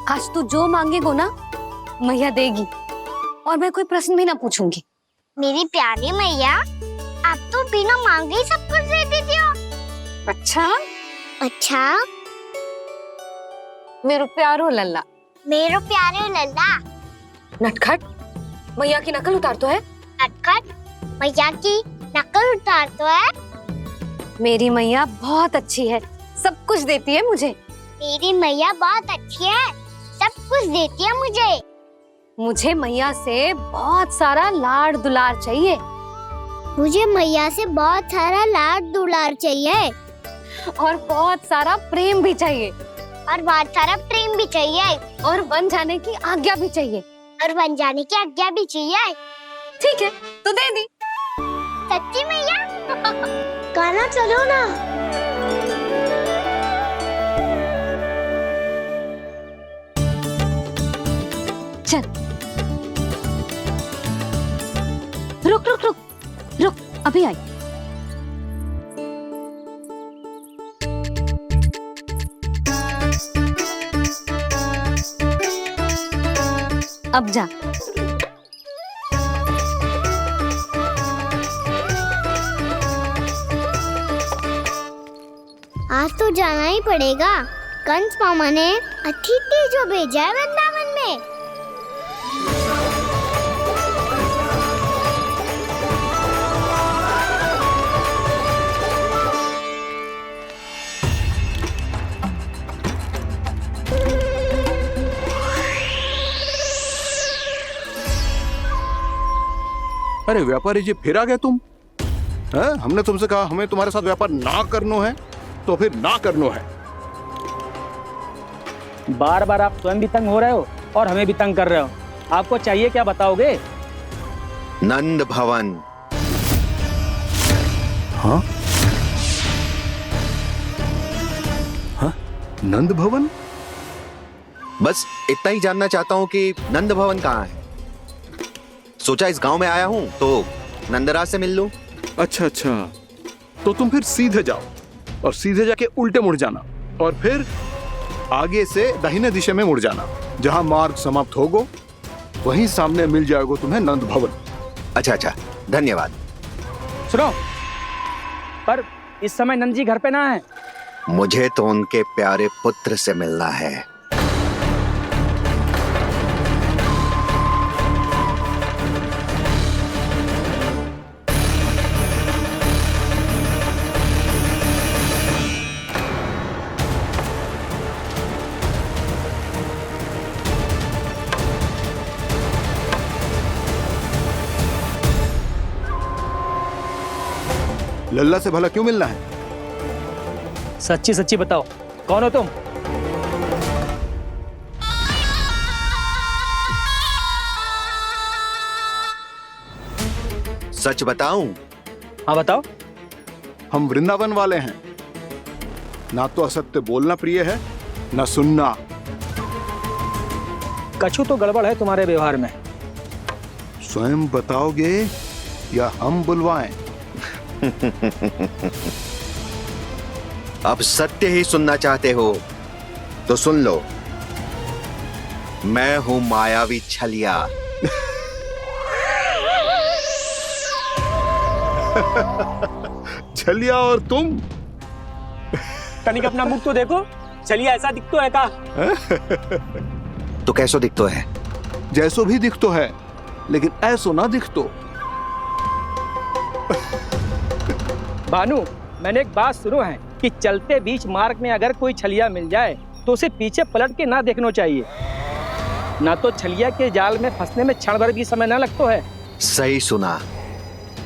आज तू जो मांगेगो ना मैया देगी, और मैं कोई प्रश्न भी ना पूछूंगी।
मेरी प्यारी मैया, आप तो बिना मांगे ही सब कुछ दे देती हो।
अच्छा?
अच्छा?
मेरो प्यारो लल्ला।
मेरो प्यारे लल्ला।
नटखट, मैया की नकल उतार तो है।
नटखट, मैया की नकल उतार तो है।
मेरी मैया बहुत अच्छी है, सब कुछ देती है मुझे।
मेरी मैया बहुत अच्छी है, सब कुछ देती है मुझे।
मुझे मैया से बहुत सारा लाड़ दुलार चाहिए।
मुझे मैया से बहुत सारा लाड दुलार चाहिए।
और बहुत सारा प्रेम भी चाहिए।
और बहुत सारा प्रेम भी चाहिए।
और बन जाने की आज्ञा भी चाहिए।
और बन जाने की आज्ञा भी चाहिए।
ठीक है, तो दे दी।
सच्ची मैया? गाना चलो ना।
चल। रुक रुक रुक रुक, अभी आई। अब जा।
आज तो जाना ही पड़ेगा। कंस मामा ने अतिथि जो भेजा है वृंदावन में।
अरे व्यापारी जी, फिर आ गए तुम? है? हमने तुमसे कहा हमें तुम्हारे साथ व्यापार ना करनो है, तो फिर ना करनो है।
बार बार आप स्वयं भी तंग हो रहे हो और हमें भी तंग कर रहे हो। आपको चाहिए क्या बताओगे?
नंद भवन।
हाँ? हाँ? नंद भवन?
बस इतना ही जानना चाहता हूँ कि नंद भवन कहाँ है। सोचा इस गांव में आया हूँ तो नंदराज से मिल लूं।
अच्छा अच्छा, तो तुम फिर सीधे जाओ और सीधे जाके उल्टे मुड़ जाना, और फिर आगे से दाहिने दिशा में मुड़ जाना। जहां मार्ग समाप्त होगो वहीं सामने मिल जाएगा तुम्हें नंद भवन।
अच्छा अच्छा, धन्यवाद।
सुनो, पर इस समय नंद जी घर पे ना है।
मुझे तो उनके प्यारे पुत्र से मिलना है।
लल्ला से भला क्यों मिलना है?
सच्ची सच्ची बताओ, कौन हो तुम?
सच बताऊं?
हाँ बताओ।
हम वृंदावन वाले हैं, ना तो असत्य बोलना प्रिय है ना सुनना।
कछु तो गड़बड़ है तुम्हारे व्यवहार में।
स्वयं बताओगे या हम बुलवाएं?
अब सत्य ही सुनना चाहते हो तो सुन लो, मैं हूं मायावी छलिया।
छलिया और तुम?
तनिक अपना मुख तो देखो, छलिया ऐसा दिखतो है का?
तो कैसो दिखतो है?
जैसो भी दिखतो है, लेकिन ऐसो ना दिखतो।
भानु, मैंने एक बात सुनो है कि चलते बीच मार्ग में अगर कोई छलिया मिल जाए तो उसे पीछे पलट के ना देखना चाहिए, ना तो छलिया के जाल में फंसने में क्षण भर भी समय ना लगता है।
सही सुना।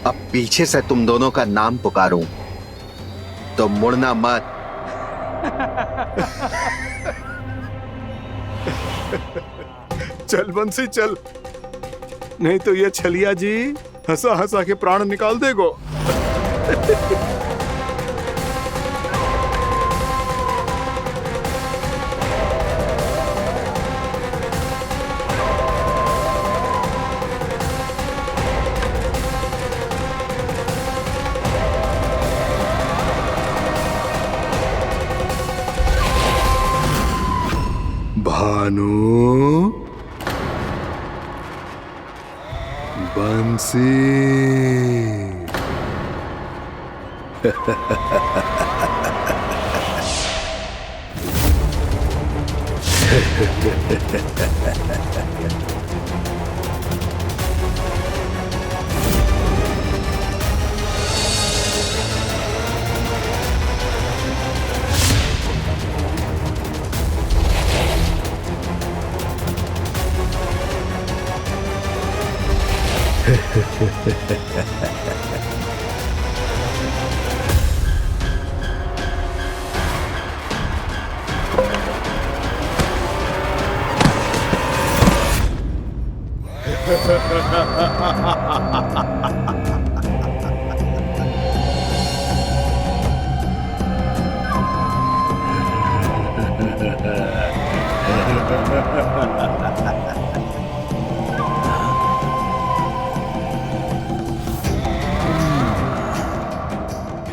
अब पीछे से तुम दोनों का नाम पुकारूं तो मुड़ना मत।
चल बंसी चल, नहीं तो ये छलिया जी हंसा हंसा के प्राण निकाल देगो। भानु, बंसी।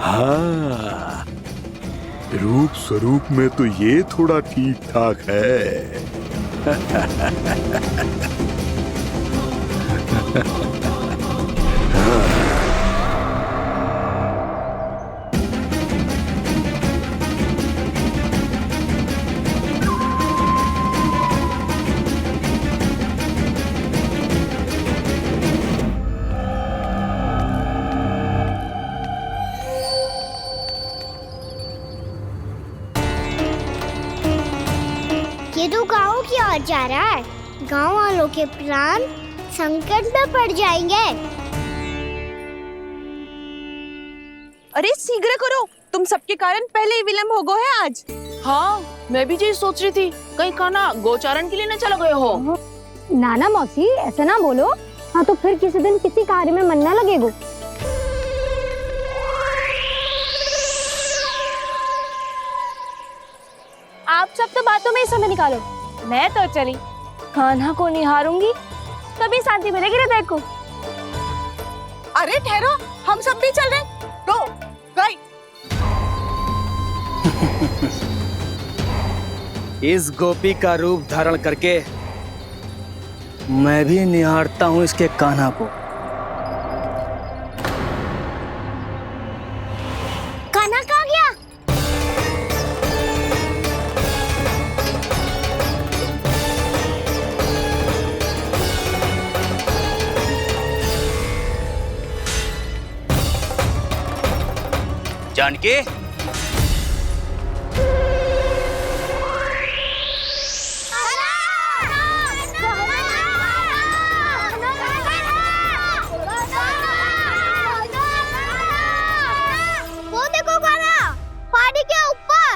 हाँ, रूप स्वरूप में तो ये थोड़ा ठीक ठाक है।
ये तो गाँव की ओर जा रहा है। गाँव वालों के प्राण संकट में पड़ जाएंगे।
अरे शीघ्र करो, तुम सबके कारण पहले ही विलंब हो गए है आज।
हाँ, मैं भी यही सोच रही थी, कहीं खाना गोचारण के लिए न चला गए हो।
नाना मौसी, ऐसा ना बोलो। हाँ तो फिर किसी दिन किसी कार्य में मन ना लगेगा।
आप सब तो बातों में ही समय निकालो। मैं तो चली, कान्हा को निहारूंगी, तभी शांति मिलेगी हृदय को।
अरे ठहरो, हम सब भी चल रहे। रो, गई।
इस गोपी का रूप धारण करके मैं भी निहारता हूँ इसके कान्हा को।
कान्हा कहाँ गया?
जानकी,
वो देखो कान्हा, पहाड़ी के ऊपर।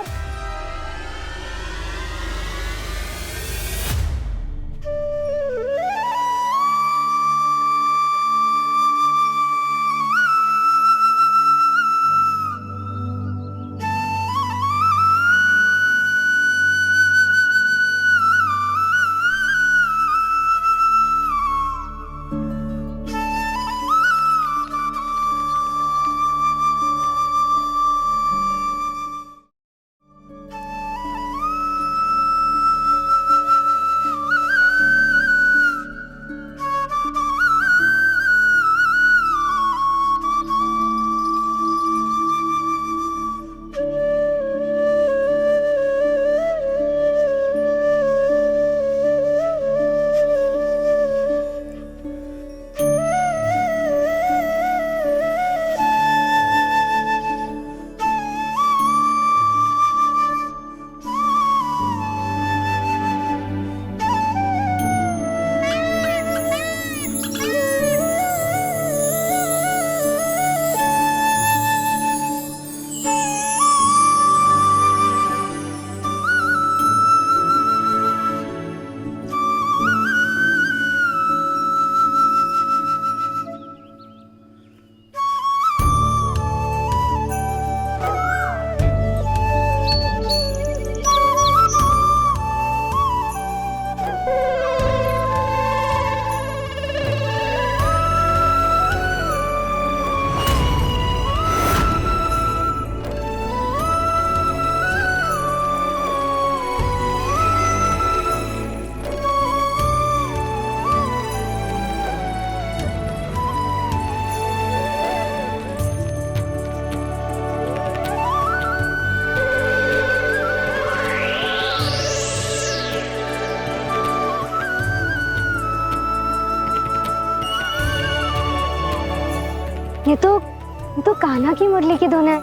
ये तो कान्हा की मुरली की धुन है।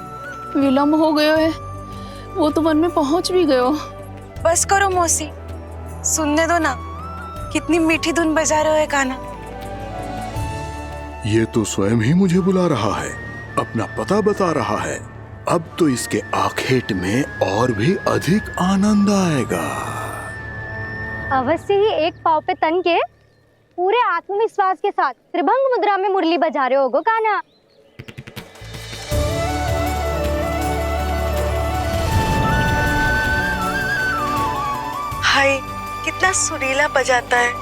विलम्ब हो गयो है, वो तो वन में पहुंच भी गयो।
बस करो मौसी, सुनने दो ना, कितनी मीठी धुन बजा रहे हो कान्हा।
ये तो स्वयं ही मुझे बुला रहा है, अपना पता बता रहा है। अब तो इसके आखेट में और भी अधिक आनंद आएगा।
अवश्य ही एक पाव पे तन के पूरे आत्मविश्वास के साथ त्रिभंग मुद्रा में मुरली बजा रहे होगो कान्हा।
हाय, कितना सुरीला बजाता है।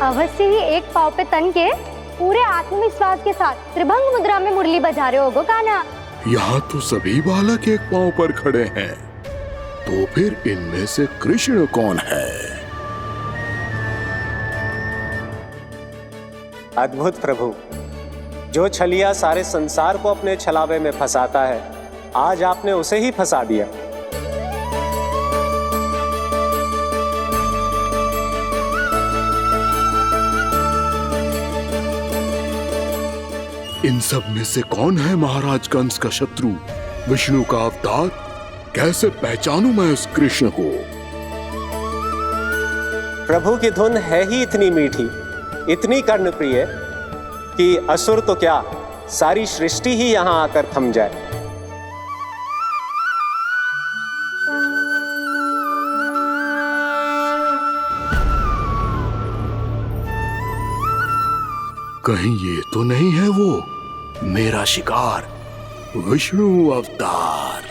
अवश्य ही एक पाव पे तन के पूरे आत्मविश्वास के साथ त्रिभंग मुद्रा में मुरली बजा रहे होगो कान्हा।
यहाँ तो सभी बालक एक पांव पर खड़े हैं, तो फिर इनमें से कृष्ण कौन है?
अद्भुत प्रभु, जो छलिया सारे संसार को अपने छलावे में फंसाता है, आज आपने उसे ही फंसा दिया।
इन सब में से कौन है महाराज कंस का शत्रु, विष्णु का अवतार? कैसे पहचानूं मैं उस कृष्ण को?
प्रभु की धुन है ही इतनी मीठी, इतनी कर्णप्रिय कि असुर तो क्या, सारी सृष्टि ही यहां आकर थम जाए।
कहीं ये तो नहीं है वो मेरा शिकार विष्णु अवतार?